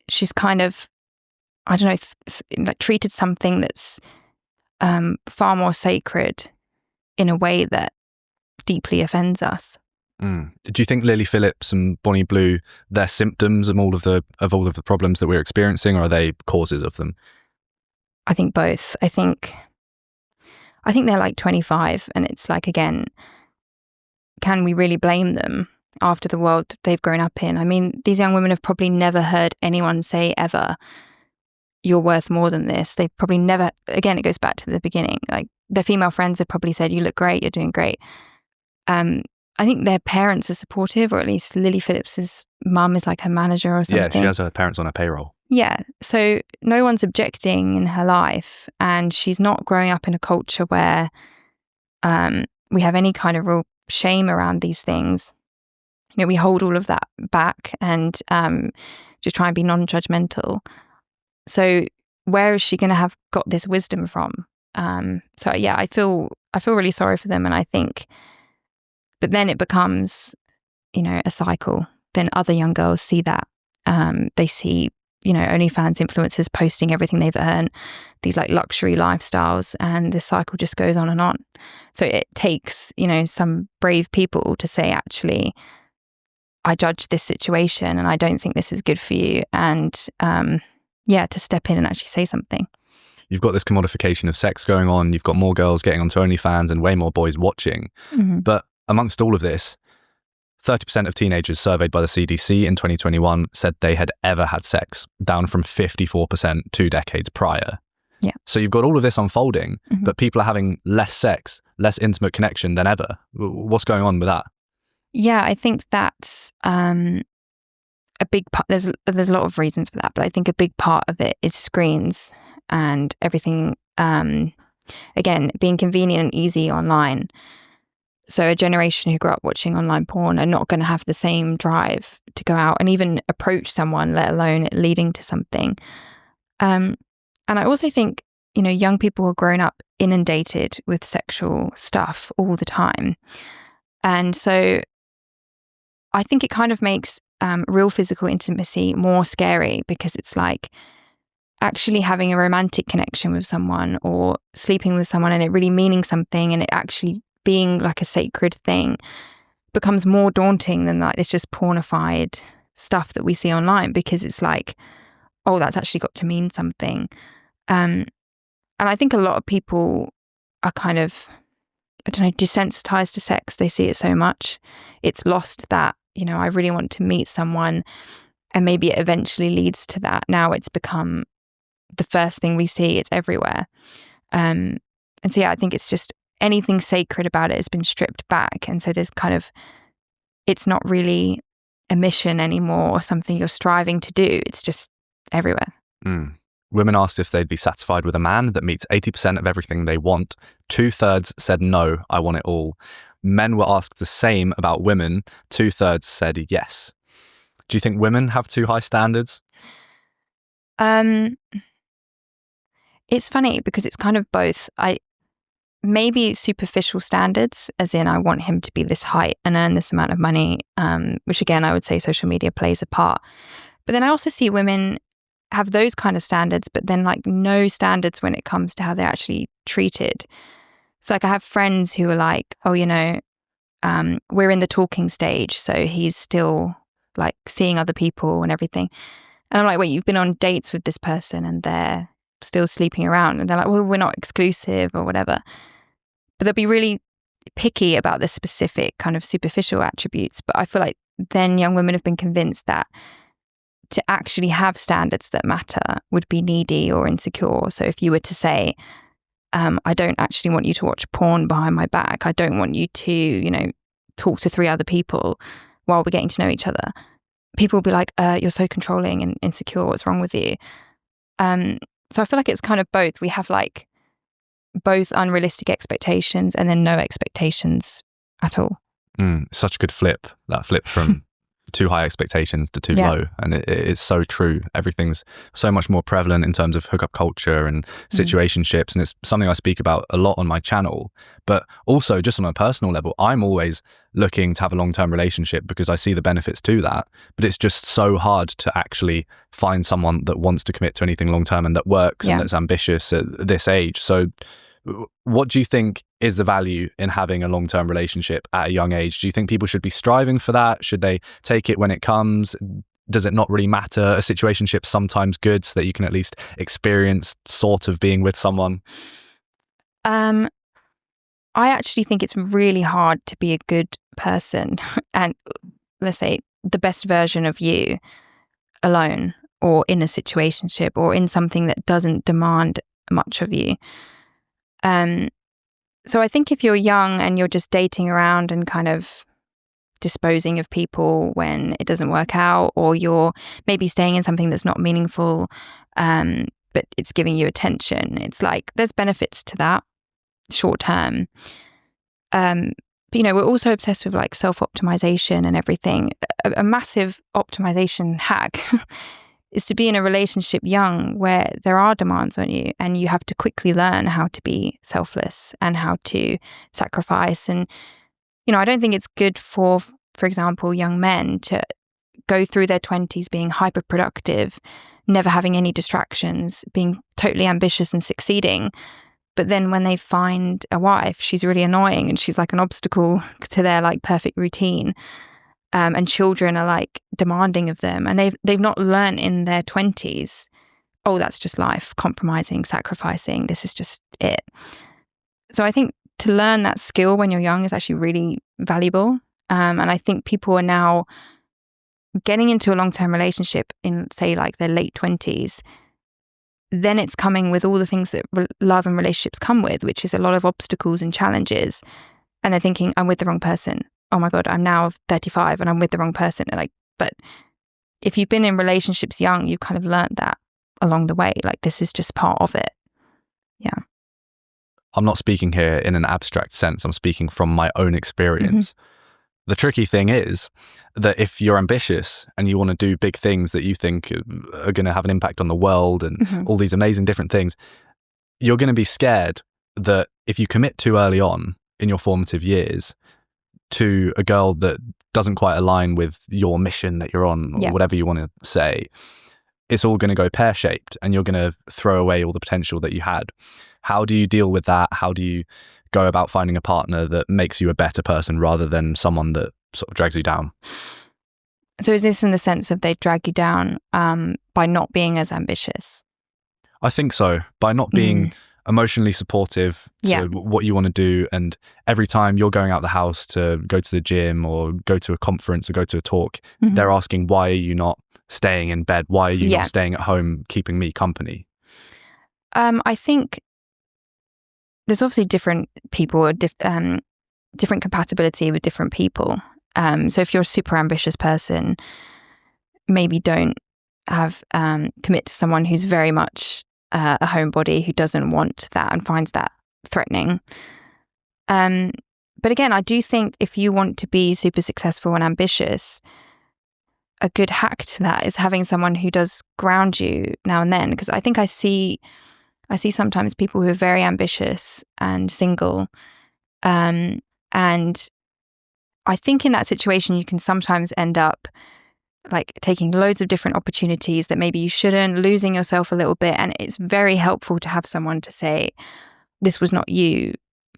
Speaker 2: she's kind of, I don't know, like treated something that's far more sacred in a way that deeply offends us.
Speaker 1: Do you think Lily Phillips and Bonnie Blue, they're symptoms of all of the problems that we're experiencing, or are they causes of them?
Speaker 2: I think both. I think they're like 25, and it's like, again, can we really blame them after the world they've grown up in? I mean, these young women have probably never heard anyone say ever, you're worth more than this. They've probably never, again, it goes back to the beginning, like their female friends have probably said, you look great, you're doing great. I think their parents are supportive, or at least Lily Phillips's mum is like her manager or something.
Speaker 1: Yeah, she has her parents on her payroll.
Speaker 2: Yeah, so no one's objecting in her life, and she's not growing up in a culture where we have any kind of real shame around these things. You know, we hold all of that back and just try and be non-judgmental. So where is she going to have got this wisdom from? So yeah, I feel really sorry for them, and I think, but then it becomes, a cycle. Then other young girls see that. They see, OnlyFans influencers posting everything they've earned, these like luxury lifestyles, and the cycle just goes on and on. So it takes, some brave people to say, actually, I judge this situation and I don't think this is good for you. And to step in and actually say something.
Speaker 1: You've got this commodification of sex going on. You've got more girls getting onto OnlyFans and way more boys watching.
Speaker 2: Mm-hmm.
Speaker 1: But amongst all of this, 30% of teenagers surveyed by the CDC in 2021 said they had ever had sex, down from 54% 2 decades prior.
Speaker 2: Yeah.
Speaker 1: So you've got all of this unfolding, but people are having less sex, less intimate connection than ever. What's going on with that?
Speaker 2: Yeah, I think that's a big part. There's a lot of reasons for that, but I think a big part of it is screens and everything, again, being convenient and easy online. So a generation who grew up watching online porn are not going to have the same drive to go out and even approach someone, let alone it leading to something. And I also think, young people are grown up inundated with sexual stuff all the time. And so I think it kind of makes real physical intimacy more scary, because it's like actually having a romantic connection with someone or sleeping with someone and it really meaning something and it actually being like a sacred thing becomes more daunting than like it's just pornified stuff that we see online, because it's like, oh, that's actually got to mean something. And I think a lot of people are kind of, desensitized to sex. They see it so much. It's lost that, I really want to meet someone, and maybe it eventually leads to that. Now it's become the first thing we see. It's everywhere. And so, yeah, I think it's just anything sacred about it has been stripped back. And so there's kind of, it's not really a mission anymore or something you're striving to do. It's just everywhere.
Speaker 1: Women asked if they'd be satisfied with a man that meets 80% of everything they want. 2/3 said no, I want it all. Men were asked the same about women. 2/3 said yes. Do you think women have too high standards?
Speaker 2: It's funny because it's kind of both. Maybe superficial standards, as in I want him to be this height and earn this amount of money, which again, I would say social media plays a part. But then I also see women have those kind of standards, but then like no standards when it comes to how they're actually treated. So like I have friends who are like, oh, we're in the talking stage, so he's still like seeing other people and everything. And I'm like, wait, you've been on dates with this person and they're still sleeping around? And they're like, well, we're not exclusive or whatever. But they'll be really picky about the specific kind of superficial attributes. But I feel like then young women have been convinced that to actually have standards that matter would be needy or insecure. So if you were to say, I don't actually want you to watch porn behind my back, I don't want you to, talk to 3 other people while we're getting to know each other, people will be like, you're so controlling and insecure, what's wrong with you? So I feel like it's kind of both. We have like both unrealistic expectations and then no expectations at all.
Speaker 1: Such a good flip, that flip from too high expectations to too low. And it's so true. Everything's so much more prevalent in terms of hookup culture and situationships. And it's something I speak about a lot on my channel. But also just on a personal level, I'm always looking to have a long-term relationship because I see the benefits to that. But it's just so hard to actually find someone that wants to commit to anything long-term and that works and that's ambitious at this age. So what do you think is the value in having a long-term relationship at a young age? Do you think people should be striving for that? Should they take it when it comes? Does it not really matter? A situationship's sometimes good so that you can at least experience sort of being with someone?
Speaker 2: I actually think it's really hard to be a good person and, let's say, the best version of you alone or in a situationship or in something that doesn't demand much of you. So I think if you're young and you're just dating around and kind of disposing of people when it doesn't work out, or you're maybe staying in something that's not meaningful, but it's giving you attention, it's like there's benefits to that short term. But we're also obsessed with like self-optimization and everything. A massive optimization hack is to be in a relationship young where there are demands on you and you have to quickly learn how to be selfless and how to sacrifice. And, I don't think it's good for example, young men to go through their 20s being hyper productive, never having any distractions, being totally ambitious and succeeding. But then when they find a wife, she's really annoying and she's like an obstacle to their like perfect routine. And children are like demanding of them, and they've not learned in their 20s, oh, that's just life, compromising, sacrificing, this is just it. So I think to learn that skill when you're young is actually really valuable. And I think people are now getting into a long-term relationship in, say, like their late 20s. Then it's coming with all the things that love and relationships come with, which is a lot of obstacles and challenges. And they're thinking, I'm with the wrong person. Oh my God, I'm now 35 and I'm with the wrong person. But if you've been in relationships young, you've kind of learned that along the way. Like, this is just part of it. Yeah.
Speaker 1: I'm not speaking here in an abstract sense. I'm speaking from my own experience. Mm-hmm. The tricky thing is that if you're ambitious and you want to do big things that you think are going to have an impact on the world and all these amazing different things, you're going to be scared that if you commit too early on in your formative years to a girl that doesn't quite align with your mission that you're on, or whatever you want to say, it's all going to go pear-shaped and you're going to throw away all the potential that you had. How do you deal with that? How do you go about finding a partner that makes you a better person rather than someone that sort of drags you down?
Speaker 2: So is this in the sense of they drag you down by not being as ambitious?
Speaker 1: I think so. By not being emotionally supportive to what you want to do, and every time you're going out the house to go to the gym or go to a conference or go to a talk, they're asking, why are you not staying in bed? Why are you not staying at home keeping me company?
Speaker 2: I think there's obviously different people, different compatibility with different people. So if you're a super ambitious person, maybe don't commit to someone who's very much a homebody, who doesn't want that and finds that threatening. But again, I do think if you want to be super successful and ambitious, a good hack to that is having someone who does ground you now and then. Because I think I see sometimes people who are very ambitious and single. And I think in that situation, you can sometimes end up like taking loads of different opportunities that maybe you shouldn't, losing yourself a little bit. And it's very helpful to have someone to say, this was not you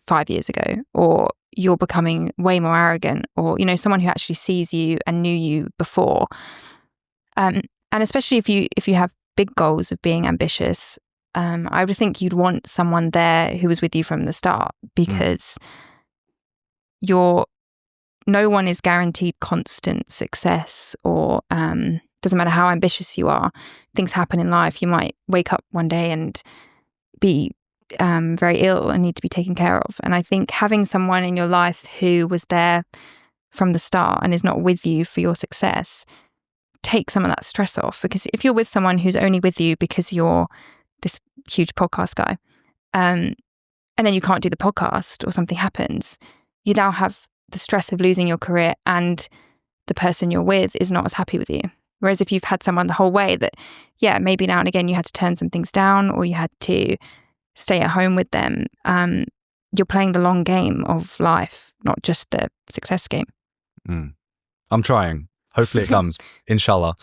Speaker 2: 5 years ago, or you're becoming way more arrogant, or, someone who actually sees you and knew you before. And especially if you have big goals of being ambitious, I would think you'd want someone there who was with you from the start, because no one is guaranteed constant success, or doesn't matter how ambitious you are. Things happen in life. You might wake up one day and be very ill and need to be taken care of. And I think having someone in your life who was there from the start and is not with you for your success takes some of that stress off. Because if you're with someone who's only with you because you're this huge podcast guy, and then you can't do the podcast or something happens, you now have the stress of losing your career, and the person you're with is not as happy with you. Whereas if you've had someone the whole way that, maybe now and again you had to turn some things down, or you had to stay at home with them, you're playing the long game of life, not just the success game.
Speaker 1: I'm trying. Hopefully it comes. Inshallah.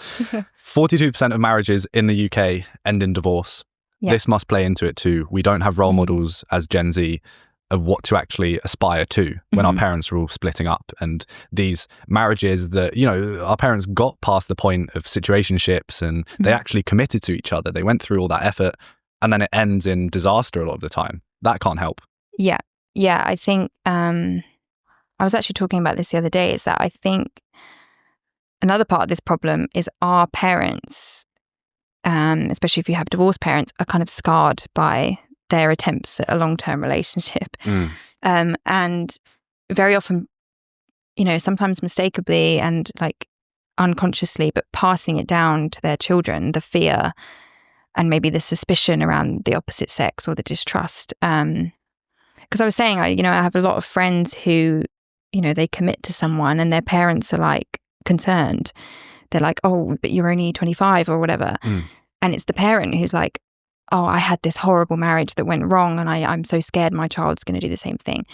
Speaker 1: 42% of marriages in the UK end in divorce. This must play into it too. We don't have role models as Gen Z of what to actually aspire to when our parents were all splitting up, and these marriages that, our parents got past the point of situationships and they actually committed to each other. They went through all that effort, and then it ends in disaster a lot of the time. That can't help. Yeah.
Speaker 2: I think I was actually talking about this the other day, is that I think another part of this problem is our parents, especially if you have divorced parents, are kind of scarred by their attempts at a long-term relationship. And very often, sometimes mistakenly and like unconsciously, but passing it down to their children, the fear and maybe the suspicion around the opposite sex, or the distrust. Because I was saying, I have a lot of friends who, they commit to someone and their parents are like concerned they're like, oh, but you're only 25 or whatever. And it's the parent who's like, oh, I had this horrible marriage that went wrong and I'm so scared my child's going to do the same thing.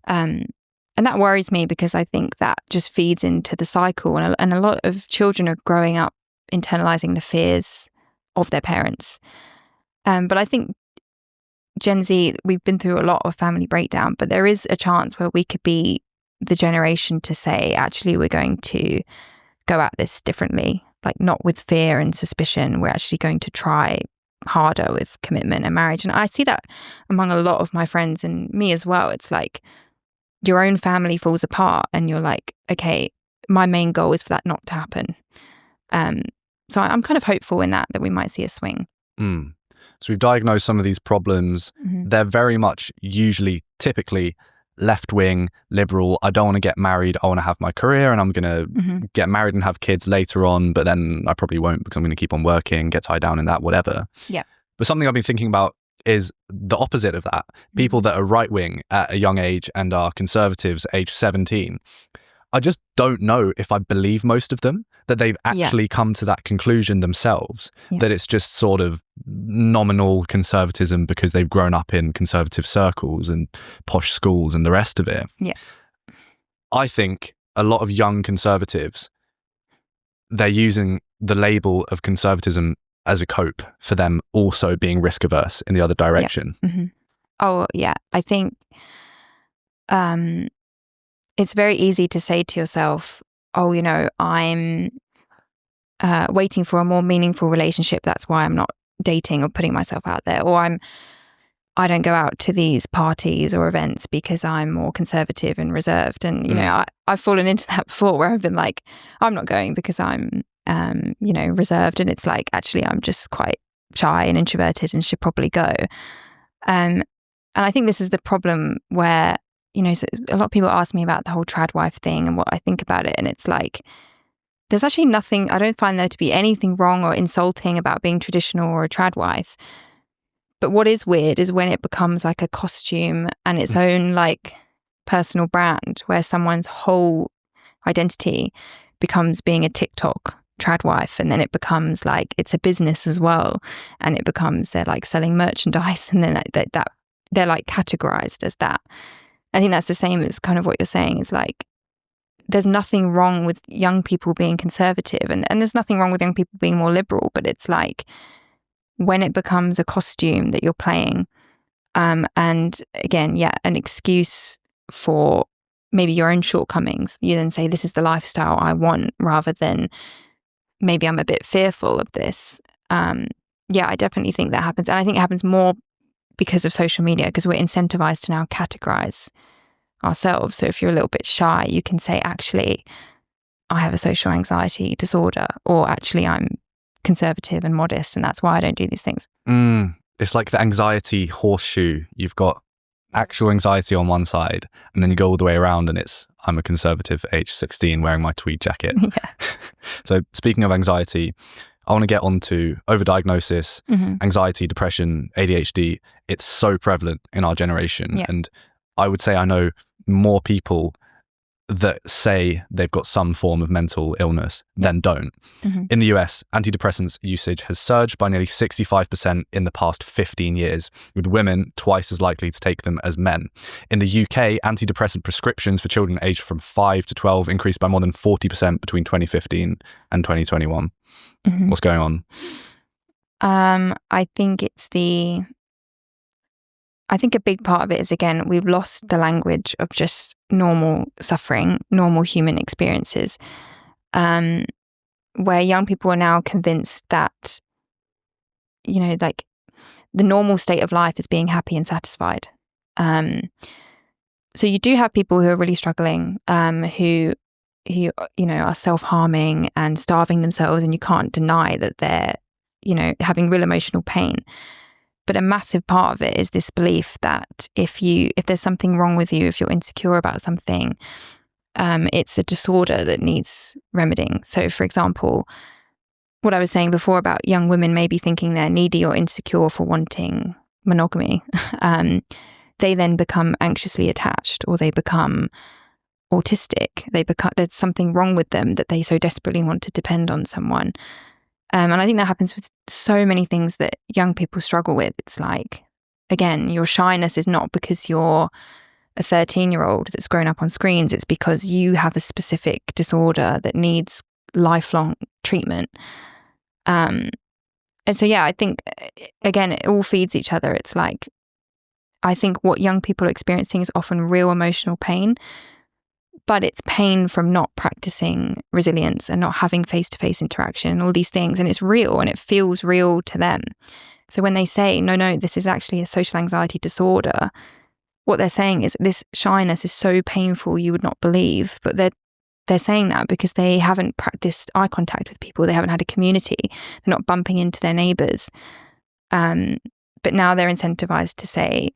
Speaker 2: And that worries me because I think that just feeds into the cycle. And a lot of children are growing up internalizing the fears of their parents. But I think Gen Z, we've been through a lot of family breakdown, but there is a chance where we could be the generation to say, actually, we're going to go at this differently, like not with fear and suspicion. We're actually going to try harder with commitment and marriage. And I see that among a lot of my friends and me as well. It's like your own family falls apart and you're like, okay, my main goal is for that not to happen. So I'm kind of hopeful in that we might see a swing.
Speaker 1: So we've diagnosed some of these problems. They're very much usually, typically left-wing, liberal. I don't want to get married. I want to have my career and I'm going to get married and have kids later on, but then I probably won't because I'm going to keep on working, get tied down in that, whatever.
Speaker 2: Yeah.
Speaker 1: But something I've been thinking about is the opposite of that. People that are right-wing at a young age and are conservatives age 17. I just don't know if I believe most of them, that they've actually come to that conclusion themselves, that it's just sort of nominal conservatism because they've grown up in conservative circles and posh schools and the rest of it.
Speaker 2: Yeah.
Speaker 1: I think a lot of young conservatives, they're using the label of conservatism as a cope for them also being risk averse in the other direction.
Speaker 2: Oh, yeah. I think it's very easy to say to yourself, oh, you know, I'm waiting for a more meaningful relationship. That's why I'm not dating or putting myself out there. Or I don't go out to these parties or events because I'm more conservative and reserved. And, you know, I've fallen into that before where I've been like, I'm not going because I'm, you know, reserved. And it's like, actually, I'm just quite shy and introverted and should probably go. And I think this is the problem where, you know, so a lot of people ask me about the whole trad wife thing and what I think about it. And it's like, there's actually nothing, I don't find there to be anything wrong or insulting about being traditional or a trad wife. But what is weird is when it becomes like a costume and its own like personal brand where someone's whole identity becomes being a TikTok trad wife. And then it becomes like, it's a business as well. And it becomes, they're like selling merchandise and then that they're like categorized as that. I think that's the same as kind of what you're saying. It's like, there's nothing wrong with young people being conservative and there's nothing wrong with young people being more liberal, but it's like when it becomes a costume that you're playing, and again, an excuse for maybe your own shortcomings, you then say, this is the lifestyle I want, rather than maybe I'm a bit fearful of this. I definitely think that happens. And I think it happens more because of social media, because we're incentivized to now categorize ourselves. So if you're a little bit shy, you can say, actually, I have a social anxiety disorder, or actually I'm conservative and modest and that's why I don't do these things.
Speaker 1: It's like the anxiety horseshoe. You've got actual anxiety on one side and then you go all the way around and it's, I'm a conservative age 16 wearing my tweed jacket. So speaking of anxiety, I want to get on to overdiagnosis, anxiety, depression, ADHD. It's so prevalent in our generation. And I would say I know more people that say they've got some form of mental illness than don't. In the US, antidepressants usage has surged by nearly 65% in the past 15 years, with women twice as likely to take them as men. In the UK, antidepressant prescriptions for children aged from 5 to 12 increased by more than 40% between 2015 and 2021. What's going on?
Speaker 2: I think a big part of it is, again, we've lost the language of just normal suffering, normal human experiences, where young people are now convinced that, you know, like the normal state of life is being happy and satisfied. So you do have people who are really struggling, who you know, are self-harming and starving themselves, and you can't deny that they're, you know, having real emotional pain. But a massive part of it is this belief that if there's something wrong with you, if you're insecure about something, it's a disorder that needs remedying. So, for example, what I was saying before about young women maybe thinking they're needy or insecure for wanting monogamy, they then become anxiously attached, or they become autistic. There's something wrong with them that they so desperately want to depend on someone. And I think that happens with so many things that young people struggle with. It's like, again, your shyness is not because you're a 13-year-old that's grown up on screens. It's because you have a specific disorder that needs lifelong treatment. And so, yeah, I think, again, it all feeds each other. It's like, I think what young people are experiencing is often real emotional pain, but it's pain from not practicing resilience and not having face-to-face interaction and all these things. And it's real and it feels real to them. So when they say, no, this is actually a social anxiety disorder, what they're saying is this shyness is so painful you would not believe. But they're saying that because they haven't practiced eye contact with people. They haven't had a community. They're not bumping into their neighbours. But now they're incentivized to say,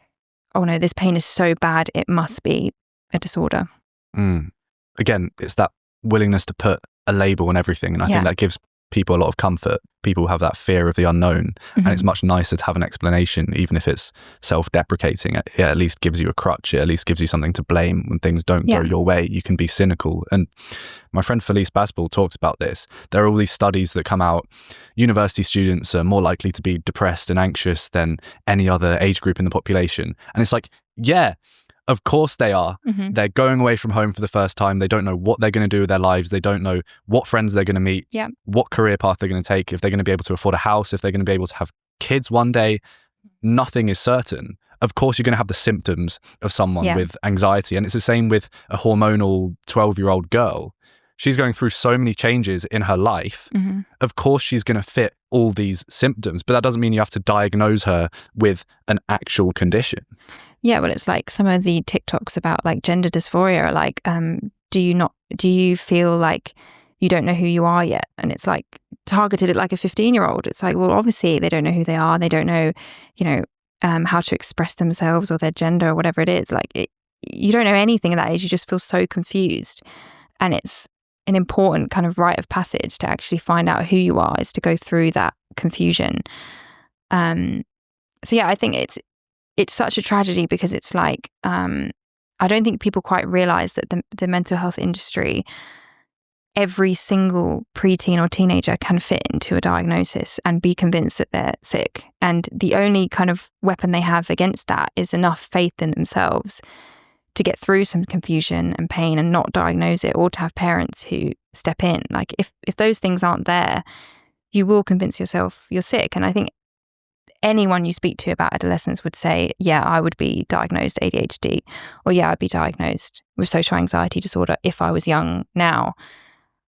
Speaker 2: oh no, this pain is so bad, it must be a disorder.
Speaker 1: Again, it's that willingness to put a label on everything. And I think that gives people a lot of comfort. People have that fear of the unknown. And it's much nicer to have an explanation, even if it's self-deprecating. It at least gives you a crutch. It at least gives you something to blame when things don't go your way. You can be cynical. And my friend Felice Basball talks about this. There are all these studies that come out. University students are more likely to be depressed and anxious than any other age group in the population. And it's like, yeah, of course they are. They're going away from home for the first time. They don't know what they're going to do with their lives. They don't know what friends they're going to meet, what career path they're going to take, if they're going to be able to afford a house, if they're going to be able to have kids one day. Nothing is certain. Of course, you're going to have the symptoms of someone with anxiety. And it's the same with a hormonal 12-year-old girl. She's going through so many changes in her life. Of course, she's going to fit all these symptoms, but that doesn't mean you have to diagnose her with an actual condition.
Speaker 2: Yeah, well, it's like some of the TikToks about like gender dysphoria are like, do you feel like you don't know who you are yet? And it's like targeted at like a 15-year-old. It's like, well, obviously they don't know who they are. They don't know, how to express themselves or their gender or whatever it is. Like you don't know anything at that age. You just feel so confused. And it's an important kind of rite of passage to actually find out who you are, is to go through that confusion. So yeah, I think it's such a tragedy because it's like, I don't think people quite realize that the mental health industry, every single preteen or teenager can fit into a diagnosis and be convinced that they're sick. And the only kind of weapon they have against that is enough faith in themselves to get through some confusion and pain and not diagnose it, or to have parents who step in. Like if those things aren't there, you will convince yourself you're sick. And I think anyone you speak to about adolescence would say, yeah, I would be diagnosed ADHD, or yeah, I'd be diagnosed with social anxiety disorder if I was young now.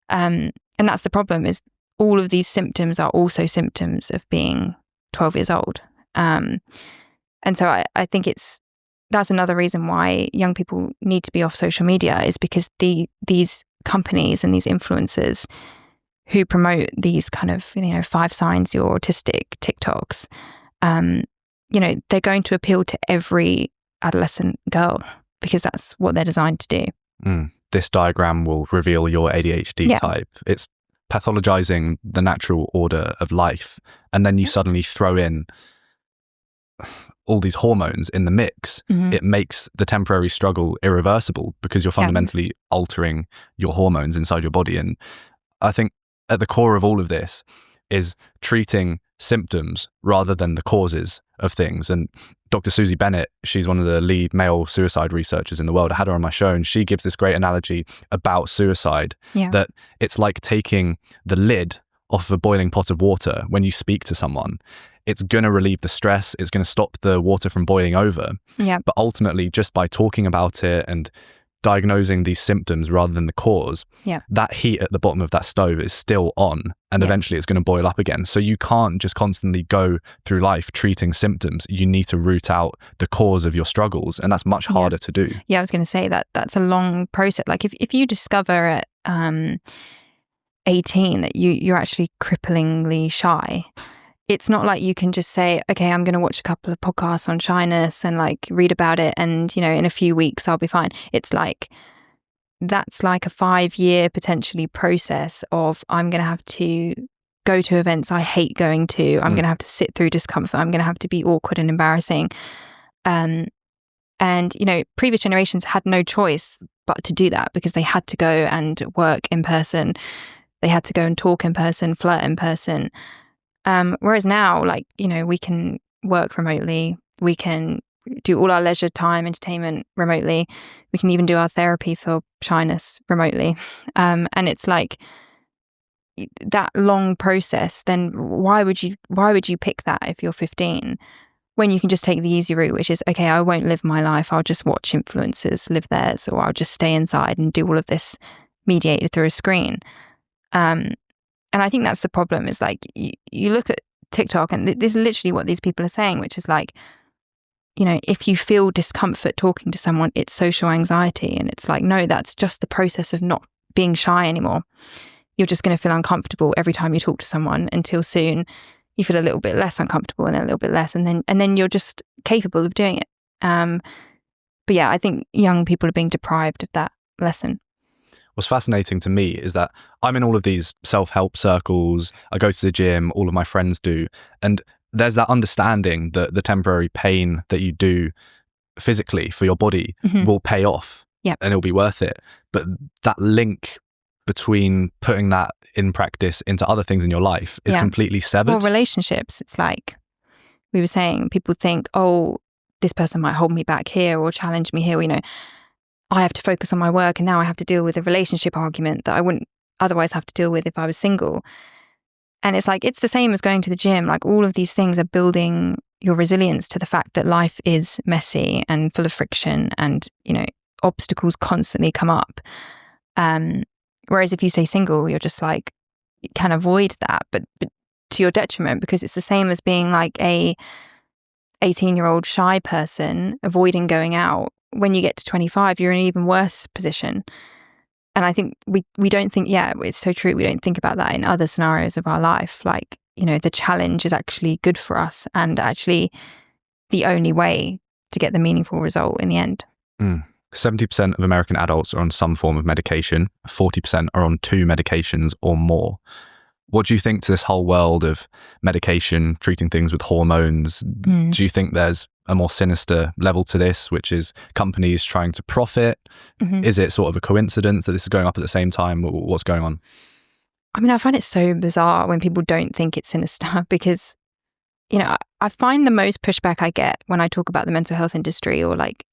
Speaker 2: And that's the problem, is all of these symptoms are also symptoms of being 12 years old. And so I think that's another reason why young people need to be off social media, is because these companies and these influencers who promote these kind of, 5 signs you're autistic TikToks, they're going to appeal to every adolescent girl because that's what they're designed to do.
Speaker 1: This diagram will reveal your ADHD type. It's pathologizing the natural order of life. And then you suddenly throw in all these hormones in the mix. It makes the temporary struggle irreversible because you're fundamentally altering your hormones inside your body. And I think at the core of all of this is treating symptoms rather than the causes of things. And Dr. Susie Bennett, she's one of the lead male suicide researchers in the world. I had her on my show and she gives this great analogy about suicide, that it's like taking the lid off of a boiling pot of water when you speak to someone. It's going to relieve the stress. It's going to stop the water from boiling over. But ultimately, just by talking about it and diagnosing these symptoms rather than the cause, that heat at the bottom of that stove is still on, and eventually it's going to boil up again. So you can't just constantly go through life treating symptoms. You need to root out the cause of your struggles, and that's much harder to do.
Speaker 2: I was going to say that's a long process. Like if you discover at 18 that you're actually cripplingly shy, it's not like you can just say, okay, I'm going to watch a couple of podcasts on shyness and like read about it, and in a few weeks I'll be fine. It's like, that's like a 5-year potentially process of, I'm going to have to go to events I hate going to. I'm going to have to sit through discomfort. I'm going to have to be awkward and embarrassing. And previous generations had no choice but to do that because they had to go and work in person. They had to go and talk in person, flirt in person. Whereas now, like, you know, we can work remotely. We can do all our leisure time, entertainment remotely. We can even do our therapy for shyness remotely. And it's like that long process. Then why would you pick that if you're 15 when you can just take the easy route, which is, okay, I won't live my life. I'll just watch influencers live theirs, or I'll just stay inside and do all of this mediated through a screen. And I think that's the problem, is like you look at TikTok, and this is literally what these people are saying, which is like, you know, if you feel discomfort talking to someone, it's social anxiety. And it's like, no, that's just the process of not being shy anymore. You're just going to feel uncomfortable every time you talk to someone until soon you feel a little bit less uncomfortable, and then a little bit less. And then you're just capable of doing it. But yeah, I think young people are being deprived of that lesson.
Speaker 1: What's fascinating to me is that I'm in all of these self-help circles. I go to the gym, all of my friends do. And there's that understanding that the temporary pain that you do physically for your body will pay off, and it'll be worth it. But that link between putting that in practice into other things in your life is completely severed.
Speaker 2: Well, relationships, it's like we were saying, people think, oh, this person might hold me back here or challenge me here. Or, you know, I have to focus on my work, and now I have to deal with a relationship argument that I wouldn't otherwise have to deal with if I was single. And it's like, it's the same as going to the gym. Like, all of these things are building your resilience to the fact that life is messy and full of friction, and, you know, obstacles constantly come up. Whereas if you stay single, you're just like, you can avoid that, but to your detriment, because it's the same as being like a 18-year-old shy person avoiding going out. When you get to 25, you're in an even worse position. And I think we don't think, it's so true. We don't think about that in other scenarios of our life. Like, you know, the challenge is actually good for us, and actually the only way to get the meaningful result in the end.
Speaker 1: 70% of American adults are on some form of medication. 40% are on 2 medications or more. What do you think to this whole world of medication, treating things with hormones? Do you think there's a more sinister level to this, which is companies trying to profit? Is it sort of a coincidence that this is going up at the same time? What's going on?
Speaker 2: I mean, I find it so bizarre when people don't think it's sinister, because, you know, I find the most pushback I get when I talk about the mental health industry, or like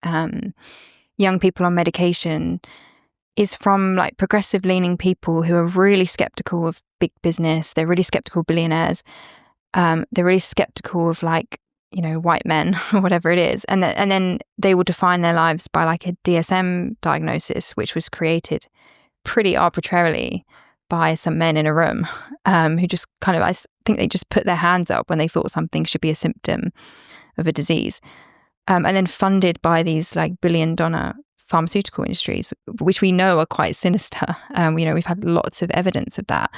Speaker 2: young people on medication, is from like progressive leaning people who are really skeptical of big business. They're really skeptical of billionaires. They're really skeptical of, like, you know, white men or whatever it is. And then they will define their lives by like a DSM diagnosis, which was created pretty arbitrarily by some men in a room who just kind of, I think they just put their hands up when they thought something should be a symptom of a disease. And then funded by these like billion-dollar pharmaceutical industries, which we know are quite sinister. You know, we've had lots of evidence of that.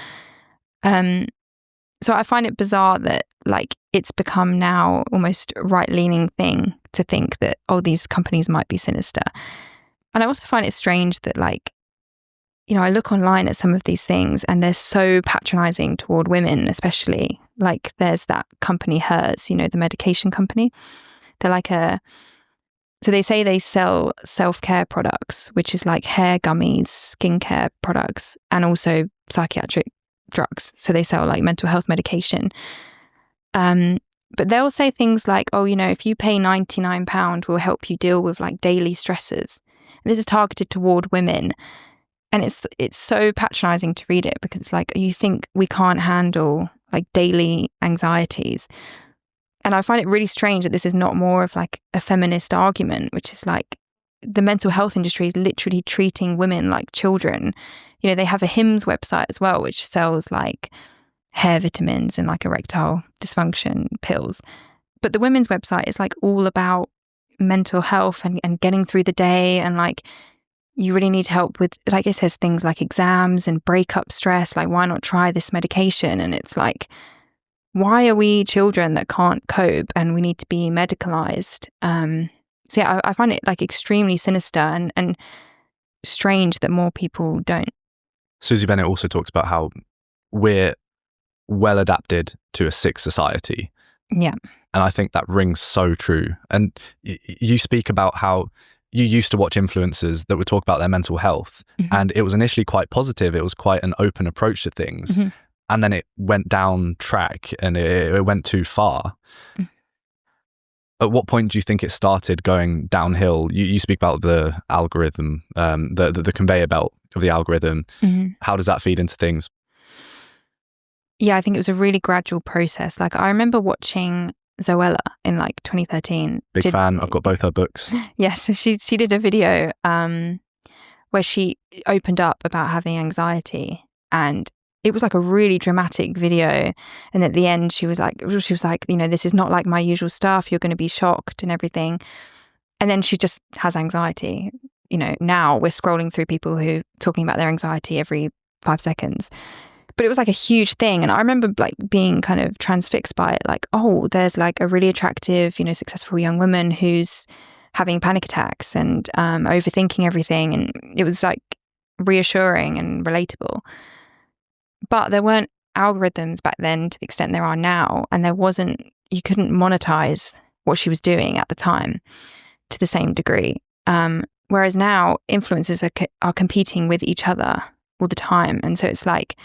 Speaker 2: So I find it bizarre that, like, it's become now almost right-leaning thing to think that, oh, these companies might be sinister. And I also find it strange that, like, you know, I look online at some of these things and they're so patronizing toward women, especially. Like, there's that company Hers, you know, the medication company. They're like so they say they sell self-care products, which is like hair gummies, skincare products, and also psychiatric drugs. So they sell like mental health medication. But they'll say things like, oh, you know, if you pay £99, we'll help you deal with like daily stresses. And this is targeted toward women. And it's so patronizing to read it, because it's like, you think we can't handle like daily anxieties. And I find it really strange that this is not more of like a feminist argument, which is like, the mental health industry is literally treating women like children. You know, they have a Hims website as well, which sells like hair vitamins and like erectile dysfunction pills. But the women's website is like all about mental health and getting through the day. And like, you really need help with, like, it says things like exams and breakup stress. Like, why not try this medication? And it's like, why are we children that can't cope and we need to be medicalized? So yeah, I find it like extremely sinister and strange that more people don't.
Speaker 1: Susie Bennett also talks about how we're well adapted to a sick society.
Speaker 2: Yeah.
Speaker 1: And I think that rings so true. And you speak about how you used to watch influencers that would talk about their mental health, and it was initially quite positive. It was quite an open approach to things. And then it went down track and it went too far. At what point do you think it started going downhill? You speak about the algorithm, the conveyor belt of the algorithm. How does that feed into things?
Speaker 2: Yeah, I think it was a really gradual process. Like, I remember watching Zoella in like 2013.
Speaker 1: Big fan. I've got both her books.
Speaker 2: Yeah, so she did a video where she opened up about having anxiety, and it was like a really dramatic video. And at the end, she was like, you know, this is not like my usual stuff. You're going to be shocked and everything. And then she just has anxiety. You know, now we're scrolling through people who are talking about their anxiety every 5 seconds. But it was like a huge thing. And I remember like being kind of transfixed by it. Like, oh, there's like a really attractive, you know, successful young woman who's having panic attacks and overthinking everything. And it was like reassuring and relatable. But there weren't algorithms back then to the extent there are now. And you couldn't monetize what she was doing at the time to the same degree. Whereas now influencers are competing with each other all the time. And so it's like,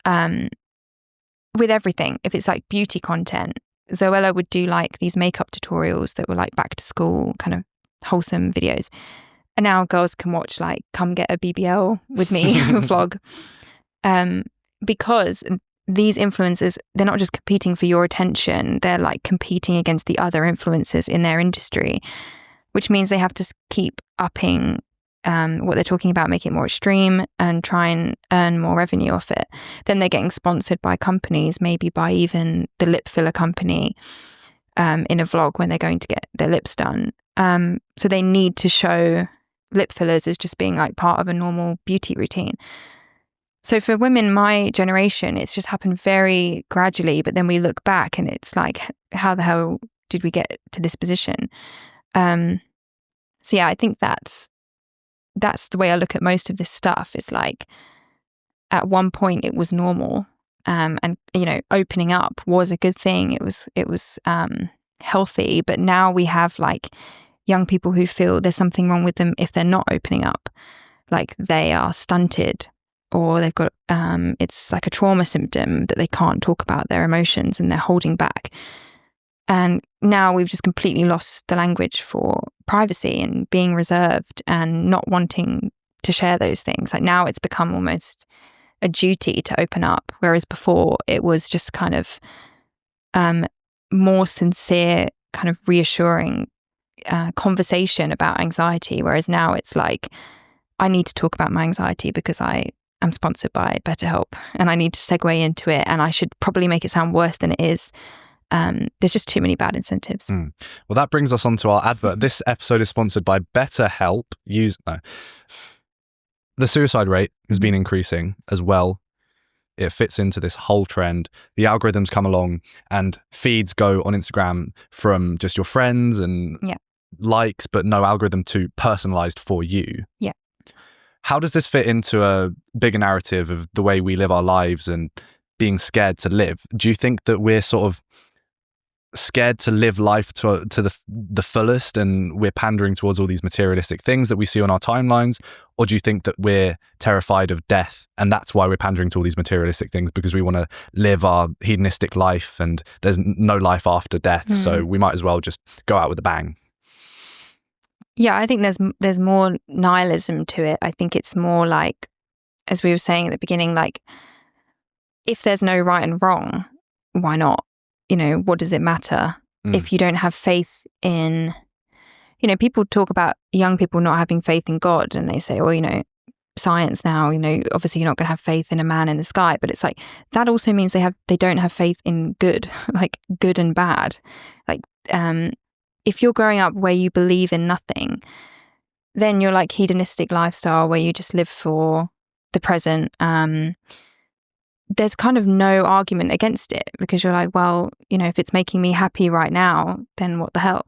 Speaker 2: with everything, if it's like beauty content, Zoella would do like these makeup tutorials that were like back to school kind of wholesome videos. And now girls can watch like come get a BBL with me vlog. Because these influencers, they're not just competing for your attention, they're like competing against the other influencers in their industry, which means they have to keep upping what they're talking about, make it more extreme and try and earn more revenue off it. Then they're getting sponsored by companies, maybe by even the lip filler company in a vlog when they're going to get their lips done. So they need to show lip fillers as just being like part of a normal beauty routine. So for women my generation, it's just happened very gradually, but then we look back and it's like, how the hell did we get to this position? So yeah, I think that's the way I look at most of this stuff. It's like at one point it was normal, and you know, opening up was a good thing. It was healthy, but now we have like young people who feel there's something wrong with them if they're not opening up, like they are stunted or they've got it's like a trauma symptom that they can't talk about their emotions and they're holding back. And now we've just completely lost the language for privacy and being reserved and not wanting to share those things. Like now it's become almost a duty to open up, whereas before it was just kind of more sincere, kind of reassuring conversation about anxiety. Whereas now it's like, I need to talk about my anxiety because I am sponsored by BetterHelp and I need to segue into it, and I should probably make it sound worse than it is. There's just too many bad incentives.
Speaker 1: Well, that brings us on to our advert. This episode is sponsored by BetterHelp. The suicide rate has been increasing as well. It fits into this whole trend. The algorithms come along and feeds go on Instagram from just your friends and likes, but no algorithm to personalized for you.
Speaker 2: Yeah.
Speaker 1: How does this fit into a bigger narrative of the way we live our lives and being scared to live? Do you think that we're sort of scared to live life to the fullest and we're pandering towards all these materialistic things that we see on our timelines? Or do you think that we're terrified of death and that's why we're pandering to all these materialistic things, because we want to live our hedonistic life and there's no life after death, so we might as well just go out with a bang?
Speaker 2: Yeah, I think there's more nihilism to it. I think it's more like, as we were saying at the beginning, like if there's no right and wrong, why not? You know, what does it matter if you don't have faith in, you know, people talk about young people not having faith in God and they say, well, you know, science now, you know, obviously you're not going to have faith in a man in the sky, but it's like, that also means they don't have faith in good, like good and bad. Like, if you're growing up where you believe in nothing, then you're like hedonistic lifestyle where you just live for the present. There's kind of no argument against it because you're like, well, you know, if it's making me happy right now, then what the hell?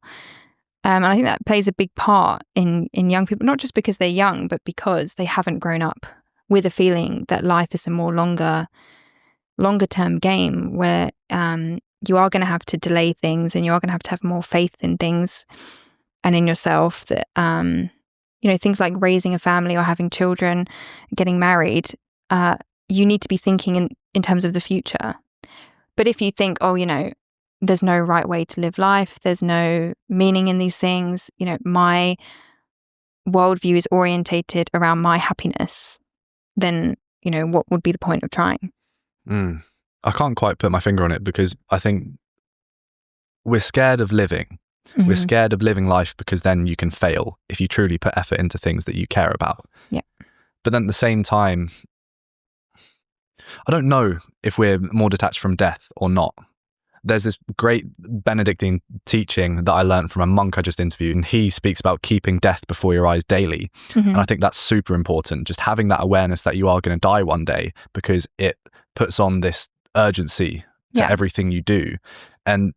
Speaker 2: And I think that plays a big part in young people, not just because they're young, but because they haven't grown up with a feeling that life is a more longer term game where you are going to have to delay things and you are going to have more faith in things. and in yourself that, things like raising a family or having children, getting married, you need to be thinking in terms of the future. But if you think, there's no right way to live life, there's no meaning in these things, my worldview is orientated around my happiness, then, what would be the point of trying?
Speaker 1: I can't quite put my finger on it, because I think we're scared of living. Mm-hmm. We're scared of living life because then you can fail if you truly put effort into things that you care about.
Speaker 2: Yeah.
Speaker 1: But then at the same time, I don't know if we're more detached from death or not. There's this great Benedictine teaching that I learned from a monk I just interviewed, and he speaks about keeping death before your eyes daily. Mm-hmm. And I think that's super important, just having that awareness that you are going to die one day, because it puts on this urgency to everything you do. And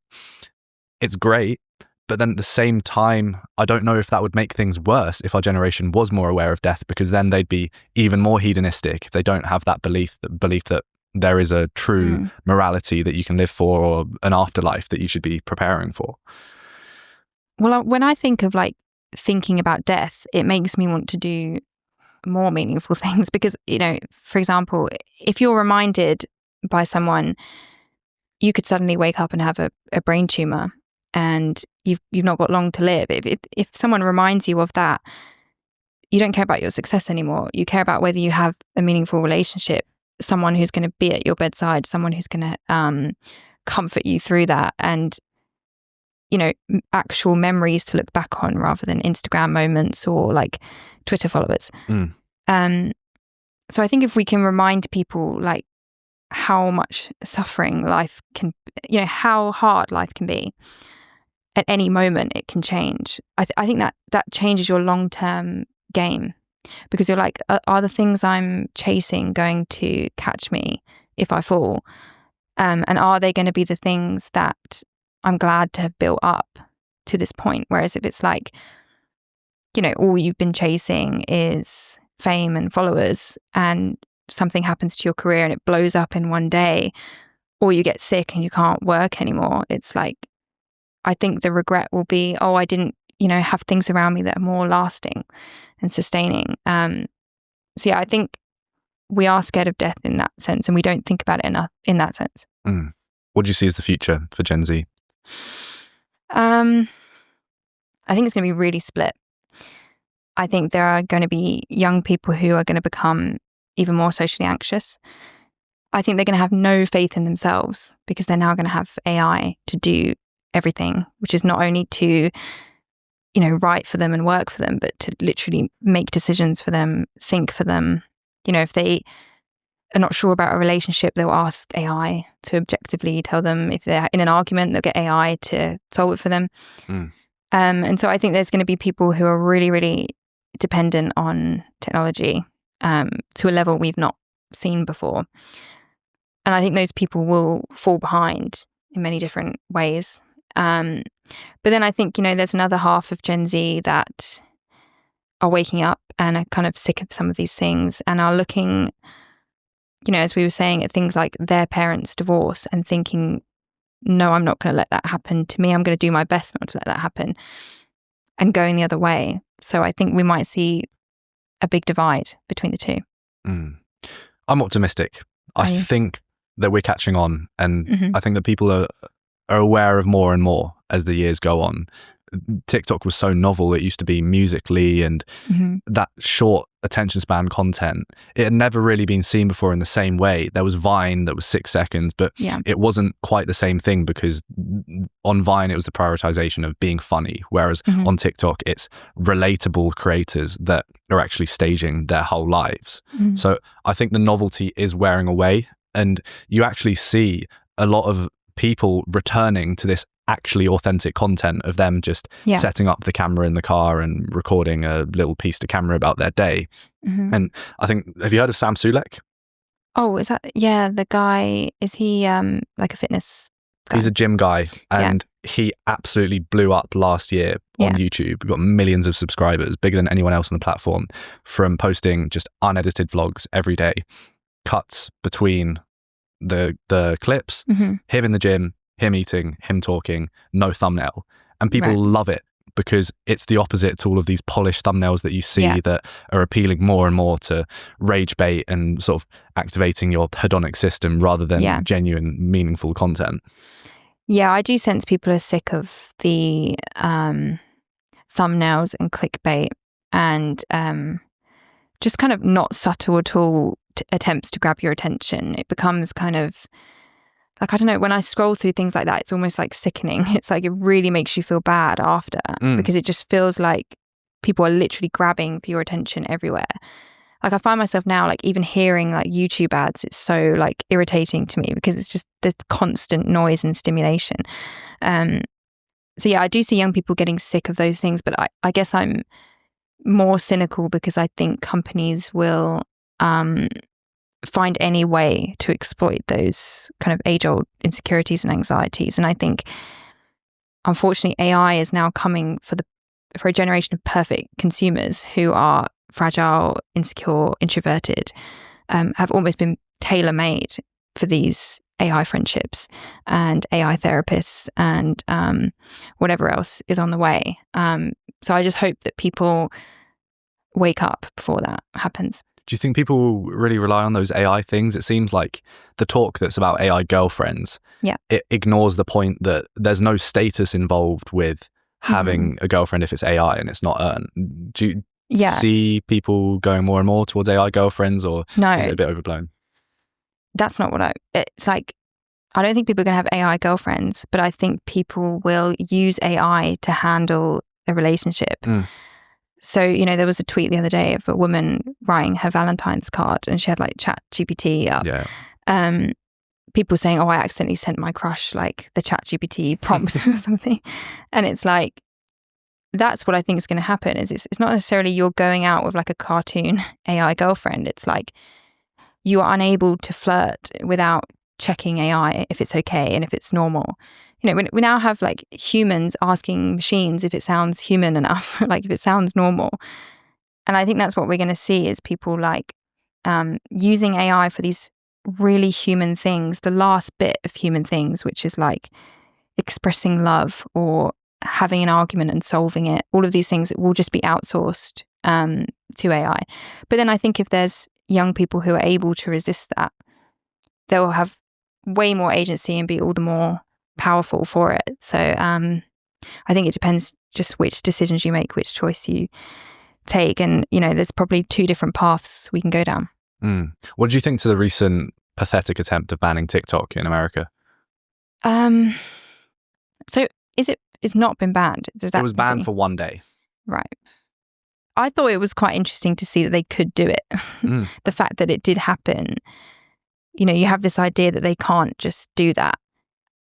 Speaker 1: it's great, but then at the same time, I don't know if that would make things worse if our generation was more aware of death, because then they'd be even more hedonistic if they don't have that belief that there is a true morality that you can live for, or an afterlife that you should be preparing for.
Speaker 2: Well, when I think of thinking about death, it makes me want to do more meaningful things, because, for example, if you're reminded by someone, you could suddenly wake up and have a brain tumor and you've not got long to live. If someone reminds you of that, you don't care about your success anymore. You care about whether you have a meaningful relationship, someone who's going to be at your bedside, someone who's going to comfort you through that, and actual memories to look back on rather than Instagram moments or Twitter followers. So I think if we can remind people how much suffering life can, how hard life can be, at any moment it can change. I think that changes your long-term game, because you're are the things I'm chasing going to catch me if I fall? And are they going to be the things that I'm glad to have built up to this point? Whereas if it's all you've been chasing is fame and followers, and something happens to your career and it blows up in one day, or you get sick and you can't work anymore, it's I think the regret will be, I didn't, have things around me that are more lasting and sustaining. So yeah, I think we are scared of death in that sense, and we don't think about it enough in that sense.
Speaker 1: What do you see as the future for Gen Z?
Speaker 2: I think it's going to be really split. I think there are going to be young people who are going to become even more socially anxious. I think they're going to have no faith in themselves, because they're now going to have AI to do everything, which is not only to, write for them and work for them, but to literally make decisions for them, think for them. If they are not sure about a relationship, they'll ask AI to objectively tell them. If they're in an argument, they'll get AI to solve it for them. And so I think there's going to be people who are really, really dependent on technology to a level we've not seen before. And I think those people will fall behind in many different ways. But then I think, there's another half of Gen Z that are waking up and are kind of sick of some of these things, and are looking, as we were saying, at things like their parents' divorce and thinking, no, I'm not going to let that happen to me. I'm going to do my best not to let that happen, and going the other way. So I think we might see a big divide between the two.
Speaker 1: I'm optimistic. I think that we're catching on, and I think that people are aware of more and more as the years go on. TikTok was so novel. It used to be Musical.ly and that short attention span content. It had never really been seen before in the same way. There was Vine that was 6 seconds, but it wasn't quite the same thing, because on Vine it was the prioritization of being funny, whereas on TikTok it's relatable creators that are actually staging their whole lives. So I think the novelty is wearing away, and you actually see a lot of people returning to this actually authentic content of them just setting up the camera in the car and recording a little piece to camera about their day. And I think, have you heard of Sam Sulek?
Speaker 2: Oh, is that, the guy, is he like a fitness guy?
Speaker 1: He's a gym guy, and he absolutely blew up last year on YouTube. Got millions of subscribers, bigger than anyone else on the platform, from posting just unedited vlogs every day, cuts between the clips, him in the gym, him eating, him talking, no thumbnail. And people love it because it's the opposite to all of these polished thumbnails that you see that are appealing more and more to rage bait and sort of activating your hedonic system rather than genuine, meaningful content.
Speaker 2: Yeah, I do sense people are sick of the thumbnails and clickbait and just kind of not subtle at all attempts to grab your attention. It becomes kind of like, I don't know, when I scroll through things like that, it's almost like sickening. It's like it really makes you feel bad after because it just feels like people are literally grabbing for your attention everywhere. Like I find myself now, like even hearing like YouTube ads, it's so like irritating to me because it's just this constant noise and stimulation. So yeah, I do see young people getting sick of those things, but I guess I'm more cynical because I think companies will find any way to exploit those kind of age-old insecurities and anxieties. And I think, unfortunately, AI is now coming for a generation of perfect consumers who are fragile, insecure, introverted, have almost been tailor-made for these AI friendships and AI therapists and whatever else is on the way. So I just hope that people wake up before that happens.
Speaker 1: Do you think people really rely on those AI things? It seems like the talk that's about AI girlfriends, it ignores the point that there's no status involved with having a girlfriend if it's AI and it's not earned. Do you see people going more and more towards AI girlfriends, or is it a bit overblown?
Speaker 2: That's not what it's like. I don't think people are going to have AI girlfriends, but I think people will use AI to handle a relationship. So, you know, there was a tweet the other day of a woman writing her Valentine's card and she had like ChatGPT up. People saying, oh, I accidentally sent my crush like the ChatGPT prompt or something. And it's like, that's what I think is going to happen is it's not necessarily you're going out with like a cartoon AI girlfriend. It's like you are unable to flirt without checking AI if it's okay and if it's normal. You know, we now have like humans asking machines if it sounds human enough, like if it sounds normal. And I think that's what we're going to see is people like using AI for these really human things, the last bit of human things, which is like expressing love or having an argument and solving it. All of these things will just be outsourced to AI. But then I think if there's young people who are able to resist that, they'll have way more agency and be all the more powerful for it. So I think it depends just which decisions you make, which choice you take. And, you know, there's probably two different paths we can go down.
Speaker 1: What do you think to the recent pathetic attempt of banning TikTok in America?
Speaker 2: So it's not been banned?
Speaker 1: It was banned for one day.
Speaker 2: Right. I thought it was quite interesting to see that they could do it. The fact that it did happen, you know, you have this idea that they can't just do that,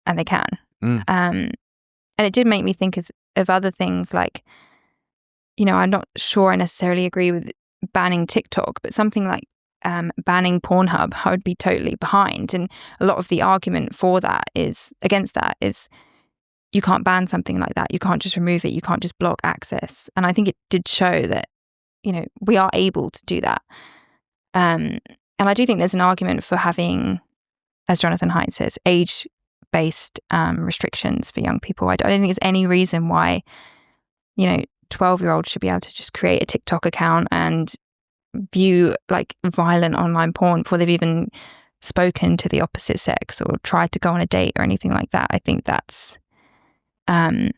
Speaker 2: and they can. And it did make me think of other things like, you know, I'm not sure I necessarily agree with banning TikTok, but something like banning Pornhub, I would be totally behind. And a lot of the argument for that against that is you can't ban something like that. You can't just remove it. You can't just block access. And I think it did show that, you know, we are able to do that. And I do think there's an argument for having, as Jonathan Haidt says, age-based restrictions for young people. I don't think there's any reason why, you know, 12-year-olds should be able to just create a TikTok account and view like violent online porn before they've even spoken to the opposite sex or tried to go on a date or anything like that. I think that's, you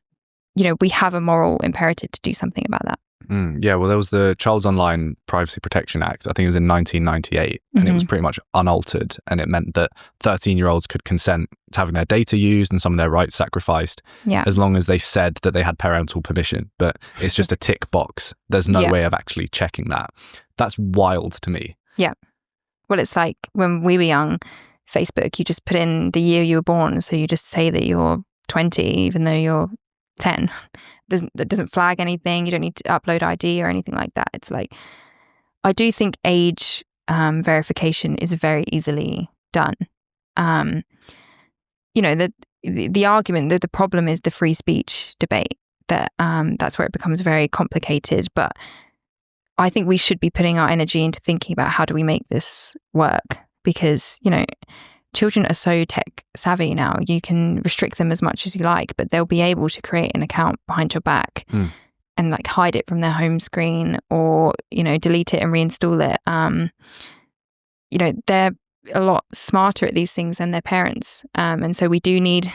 Speaker 2: know, we have a moral imperative to do something about that.
Speaker 1: Yeah, well, there was the Child's Online Privacy Protection Act. I think it was in 1998, and it was pretty much unaltered. And it meant that 13-year-olds could consent to having their data used and some of their rights sacrificed, as long as they said that they had parental permission. But it's just a tick box. There's no way of actually checking that. That's wild to me. Yeah.
Speaker 2: Well, it's like when we were young, Facebook, you just put in the year you were born. So you just say that you're 20, even though you're 10. It doesn't flag anything. You don't need to upload ID or anything like that. It's like, I do think age verification is very easily done. You know, the argument that the problem is the free speech debate, that that's where it becomes very complicated. But I think we should be putting our energy into thinking about how do we make this work? Because, you know, children are so tech savvy now. You can restrict them as much as you like, but they'll be able to create an account behind your back and like hide it from their home screen, or, you know, delete it and reinstall it. You know, they're a lot smarter at these things than their parents. And so we do need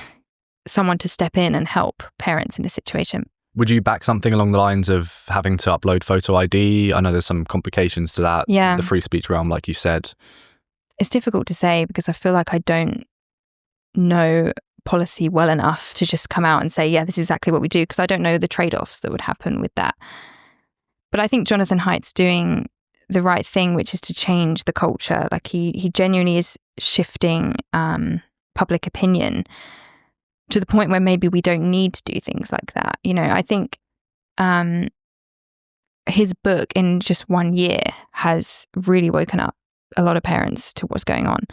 Speaker 2: someone to step in and help parents in this situation.
Speaker 1: Would you back something along the lines of having to upload photo ID? I know there's some complications to that.
Speaker 2: Yeah.
Speaker 1: The free speech realm, like you said.
Speaker 2: It's difficult to say because I feel like I don't know policy well enough to just come out and say, yeah, this is exactly what we do, because I don't know the trade-offs that would happen with that. But I think Jonathan Haidt's doing the right thing, which is to change the culture. Like he genuinely is shifting public opinion to the point where maybe we don't need to do things like that. You know, I think his book in just 1 year has really woken up a lot of parents to what's going on.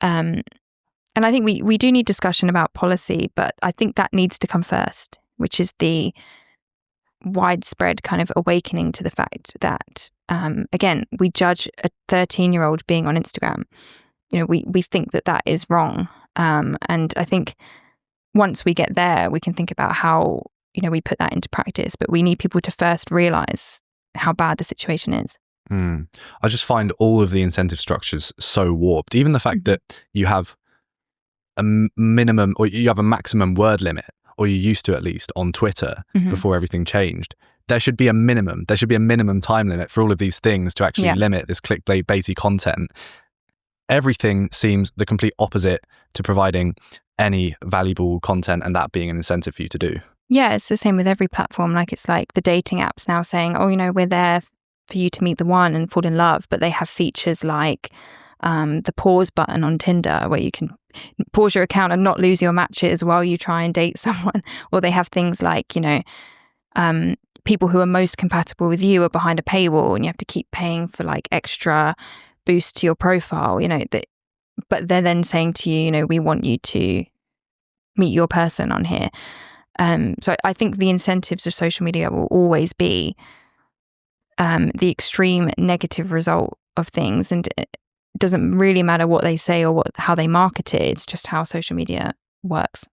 Speaker 2: And I think we do need discussion about policy, but I think that needs to come first, which is the widespread kind of awakening to the fact that, again, we judge a 13-year-old being on Instagram. You know, we think that that is wrong. And I think once we get there, we can think about how, you know, we put that into practice. But we need people to first realize how bad the situation is.
Speaker 1: I just find all of the incentive structures so warped. Even the fact that you have a minimum, or you have a maximum word limit, or you used to at least, on Twitter before everything changed. There should be a minimum. There should be a minimum time limit for all of these things to actually limit this clickbaity content. Everything seems the complete opposite to providing any valuable content, and that being an incentive for you to do.
Speaker 2: Yeah, it's the same with every platform. Like, it's like the dating apps now saying, oh, you know, we're there for you to meet the one and fall in love, but they have features like the pause button on Tinder, where you can pause your account and not lose your matches while you try and date someone. Or they have things like, you know, people who are most compatible with you are behind a paywall, and you have to keep paying for like extra boost to your profile, you know, but they're then saying to you, you know, we want you to meet your person on here. So I think the incentives of social media will always be the extreme negative result of things, and it doesn't really matter what they say or how they market it. It's just how social media works.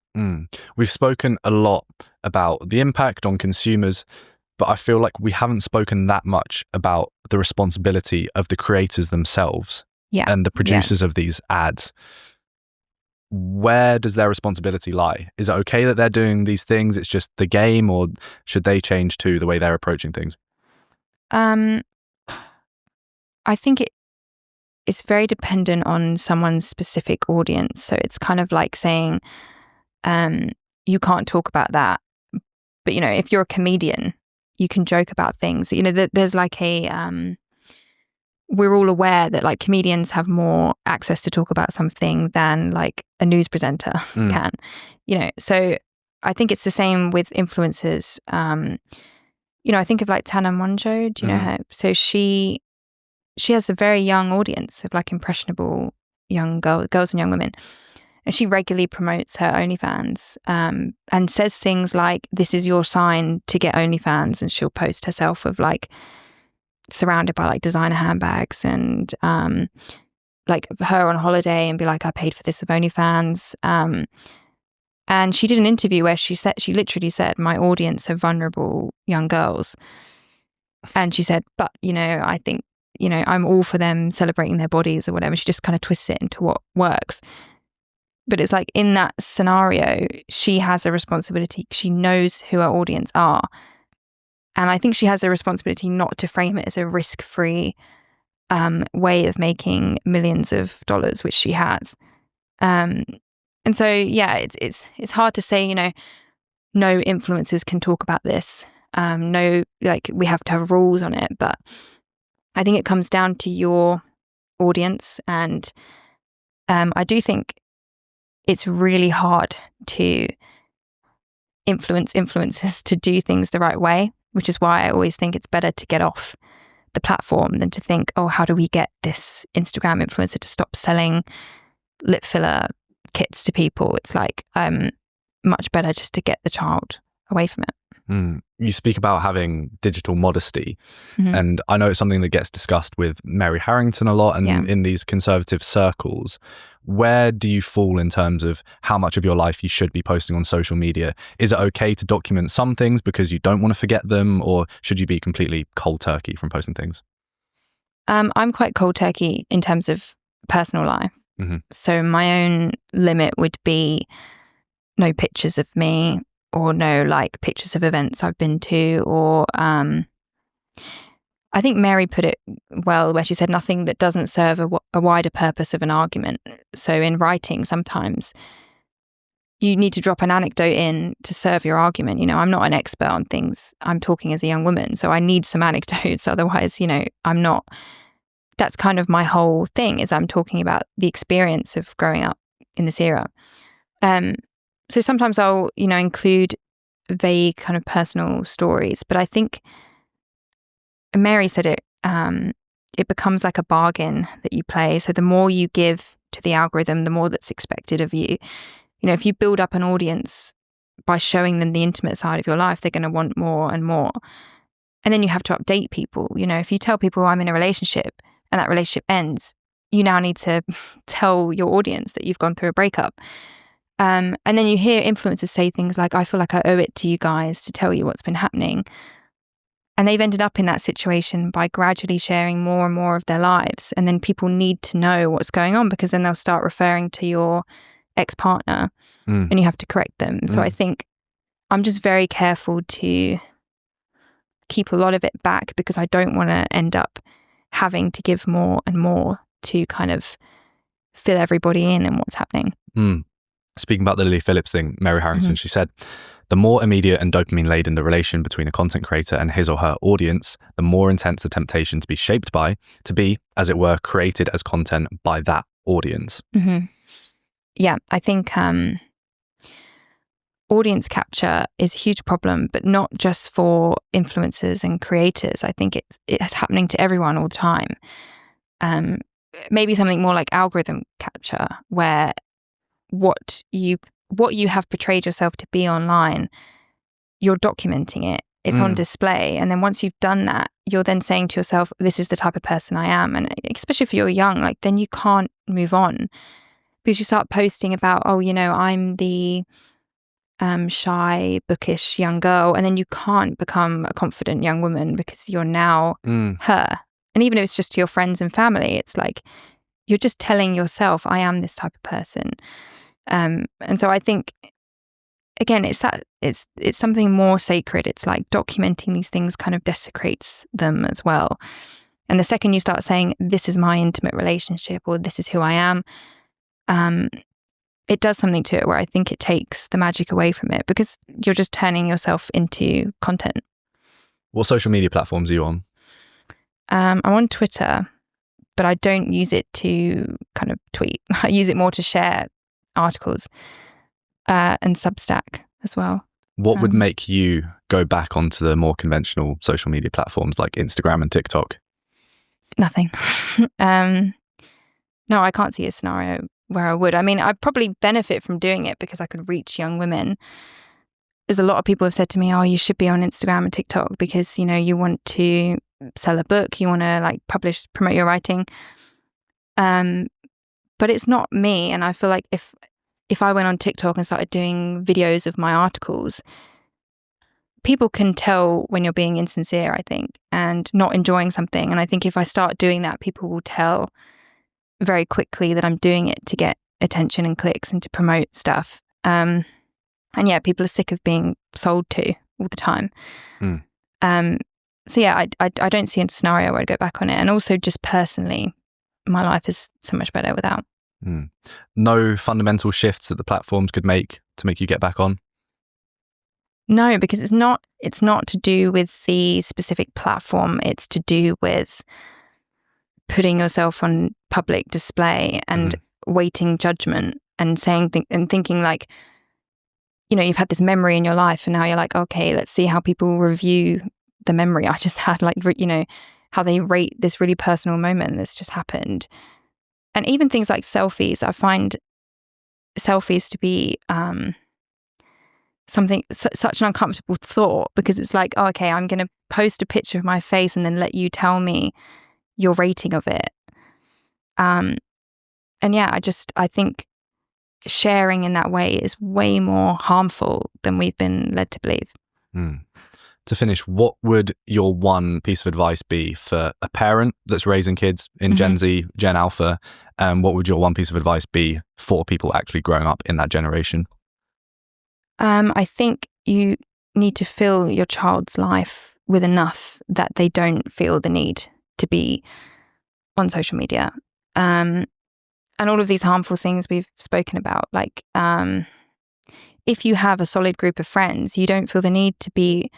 Speaker 1: We've spoken a lot about the impact on consumers, but I feel like we haven't spoken that much about the responsibility of the creators themselves and the producers of these ads. Where does their responsibility lie? Is it okay that they're doing these things? It's just the game, or should they change too the way they're approaching things?
Speaker 2: I think it's very dependent on someone's specific audience. So it's kind of like saying, you can't talk about that. But, you know, if you're a comedian, you can joke about things. You know, there's like we're all aware that like comedians have more access to talk about something than like a news presenter can, you know. So I think it's the same with influencers. You know, I think of like Tana Mongeau, do you know her? So she has a very young audience of like impressionable young girls and young women. And she regularly promotes her OnlyFans and says things like, this is your sign to get OnlyFans. And she'll post herself of like surrounded by like designer handbags and like her on holiday and be like, I paid for this with OnlyFans. And she did an interview where she literally said, my audience are vulnerable young girls. And she said, but, you know, I think, you know, I'm all for them celebrating their bodies or whatever. She just kind of twists it into what works. But it's like in that scenario, she has a responsibility. She knows who her audience are. And I think she has a responsibility not to frame it as a risk-free way of making millions of dollars, which she has. And so, yeah, it's hard to say, you know, no influencers can talk about this. No, like we have to have rules on it. But I think it comes down to your audience. And I do think it's really hard to influence influencers to do things the right way, which is why I always think it's better to get off the platform than to think, oh, how do we get this Instagram influencer to stop selling lip filler kits to people? It's like much better just to get the child away from it.
Speaker 1: You speak about having digital modesty, and I know it's something that gets discussed with Mary Harrington a lot and in these conservative circles. Where do you fall in terms of how much of your life you should be posting on social media? Is it okay to document some things because you don't want to forget them, or should you be completely cold turkey from posting things?
Speaker 2: I'm quite cold turkey in terms of personal life. So my own limit would be no pictures of me, or no like pictures of events I've been to, or I think Mary put it well where she said nothing that doesn't serve a wider purpose of an argument. So in writing, sometimes you need to drop an anecdote in to serve your argument. You know, I'm not an expert on things. I'm talking as a young woman, so I need some anecdotes. Otherwise, you know, I'm not. That's kind of my whole thing, is I'm talking about the experience of growing up in this era. So sometimes I'll, you know, include vague kind of personal stories, but I think Mary said it, it becomes like a bargain that you play. So the more you give to the algorithm, the more that's expected of you. You know, if you build up an audience by showing them the intimate side of your life, they're going to want more and more. And then you have to update people. You know, if you tell people I'm in a relationship and that relationship ends, you now need to tell your audience that you've gone through a breakup. And then you hear influencers say things like, I feel like I owe it to you guys to tell you what's been happening. And they've ended up in that situation by gradually sharing more and more of their lives. And then people need to know what's going on, because then they'll start referring to your ex-partner and you have to correct them. So I think I'm just very careful to keep a lot of it back, because I don't want to end up having to give more and more to kind of fill everybody in and what's happening.
Speaker 1: Speaking about the Lily Phillips thing, Mary Harrington, she said, the more immediate and dopamine-laden the relation between a content creator and his or her audience, the more intense the temptation to be shaped by, to be, as it were, created as content by that audience.
Speaker 2: Yeah, I think audience capture is a huge problem, but not just for influencers and creators. I think it's happening to everyone all the time. Maybe something more like algorithm capture, where what you have portrayed yourself to be online, you're documenting it. It's on display. And then once you've done that, you're then saying to yourself, this is the type of person I am. And especially if you're young, like, then you can't move on, because you start posting about, oh, you know, I'm the shy, bookish young girl. And then you can't become a confident young woman because you're now her. And even if it's just to your friends and family, it's like, you're just telling yourself, I am this type of person. And so I think, again, it's something more sacred. It's like documenting these things kind of desecrates them as well. And the second you start saying, this is my intimate relationship, or this is who I am, it does something to it where I think it takes the magic away from it, because you're just turning yourself into content.
Speaker 1: What social media platforms are you on?
Speaker 2: I'm on Twitter, but I don't use it to kind of tweet. I use it more to share articles, and Substack as well.
Speaker 1: What would make you go back onto the more conventional social media platforms like Instagram and TikTok?
Speaker 2: Nothing. No, I can't see a scenario where I would. I mean, I'd probably benefit from doing it because I could reach young women. There's a lot of people have said to me, oh, you should be on Instagram and TikTok because, you know, you want to sell a book, you want to like promote your writing. But it's not me. And I feel like if I went on TikTok and started doing videos of my articles, people can tell when you're being insincere, I think, and not enjoying something. And I think if I start doing that, people will tell very quickly that I'm doing it to get attention and clicks and to promote stuff. And yeah, people are sick of being sold to all the time. So yeah, I don't see a scenario where I'd go back on it. And also just personally, my life is so much better without.
Speaker 1: No fundamental shifts that the platforms could make to make you get back on?
Speaker 2: No, because it's not to do with the specific platform. It's to do with putting yourself on public display and waiting judgment and saying and thinking like, you know, you've had this memory in your life and now you're like, okay, let's see how people review the memory I just had, like, you know, how they rate this really personal moment that's just happened. And even things like selfies, I find selfies to be such an uncomfortable thought, because it's like, oh, okay, I'm going to post a picture of my face and then let you tell me your rating of it. And yeah, I think sharing in that way is way more harmful than we've been led to believe.
Speaker 1: To finish, what would your one piece of advice be for a parent that's raising kids in Gen Z, Gen Alpha? What would your one piece of advice be for people actually growing up in that generation?
Speaker 2: I think you need to fill your child's life with enough that they don't feel the need to be on social media. And all of these harmful things we've spoken about, like if you have a solid group of friends, you don't feel the need to be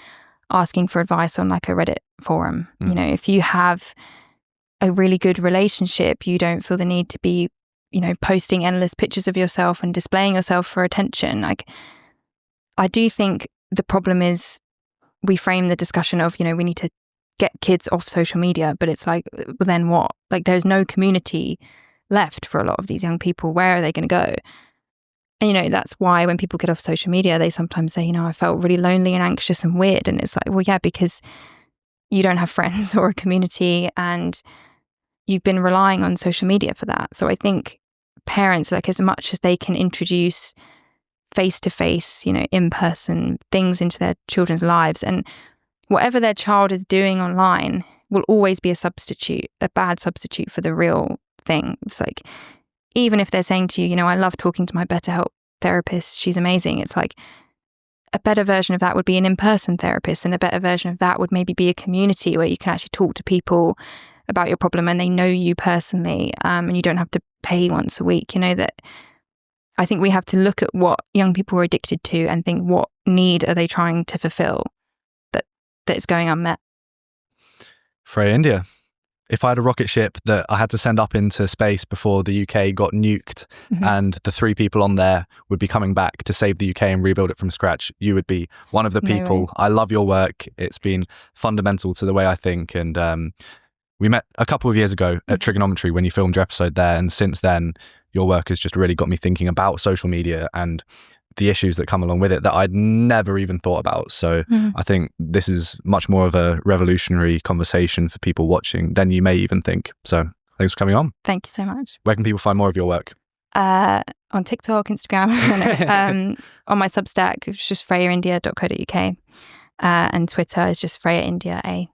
Speaker 2: asking for advice on like a Reddit forum. You know, if you have a really good relationship, you don't feel the need to be, you know, posting endless pictures of yourself and displaying yourself for attention. Like, I do think the problem is we frame the discussion of, you know, we need to get kids off social media, but it's like, well, then what? Like, there's no community left for a lot of these young people. Where are they going to go? And, you know, that's why when people get off social media, they sometimes say, you know, I felt really lonely and anxious and weird. And it's like, well, yeah, because you don't have friends or a community and you've been relying on social media for that. So I think parents, like, as much as they can introduce face-to-face, you know, in-person things into their children's lives, and whatever their child is doing online will always be a bad substitute for the real thing. It's like, even if they're saying to you, you know, I love talking to my BetterHelp therapist, she's amazing. It's like, a better version of that would be an in-person therapist, and a better version of that would maybe be a community where you can actually talk to people about your problem and they know you personally, and you don't have to pay once a week. You know, that I think we have to look at what young people are addicted to and think, what need are they trying to fulfill that is going unmet.
Speaker 1: Freya, India, if I had a rocket ship that I had to send up into space before the UK got nuked, and the 3 people on there would be coming back to save the UK and rebuild it from scratch, you would be one of the people.
Speaker 2: No.
Speaker 1: I love your work. It's been fundamental to the way I think. And we met a couple of years ago at Trigonometry when you filmed your episode there. And since then, your work has just really got me thinking about social media and the issues that come along with it that I'd never even thought about. So I think this is much more of a revolutionary conversation for people watching than you may even think. So thanks for coming on.
Speaker 2: Thank you so much.
Speaker 1: Where can people find more of your work?
Speaker 2: On TikTok, Instagram, on my Substack, it's just freyaindia.co.uk, and Twitter is just Freya India A.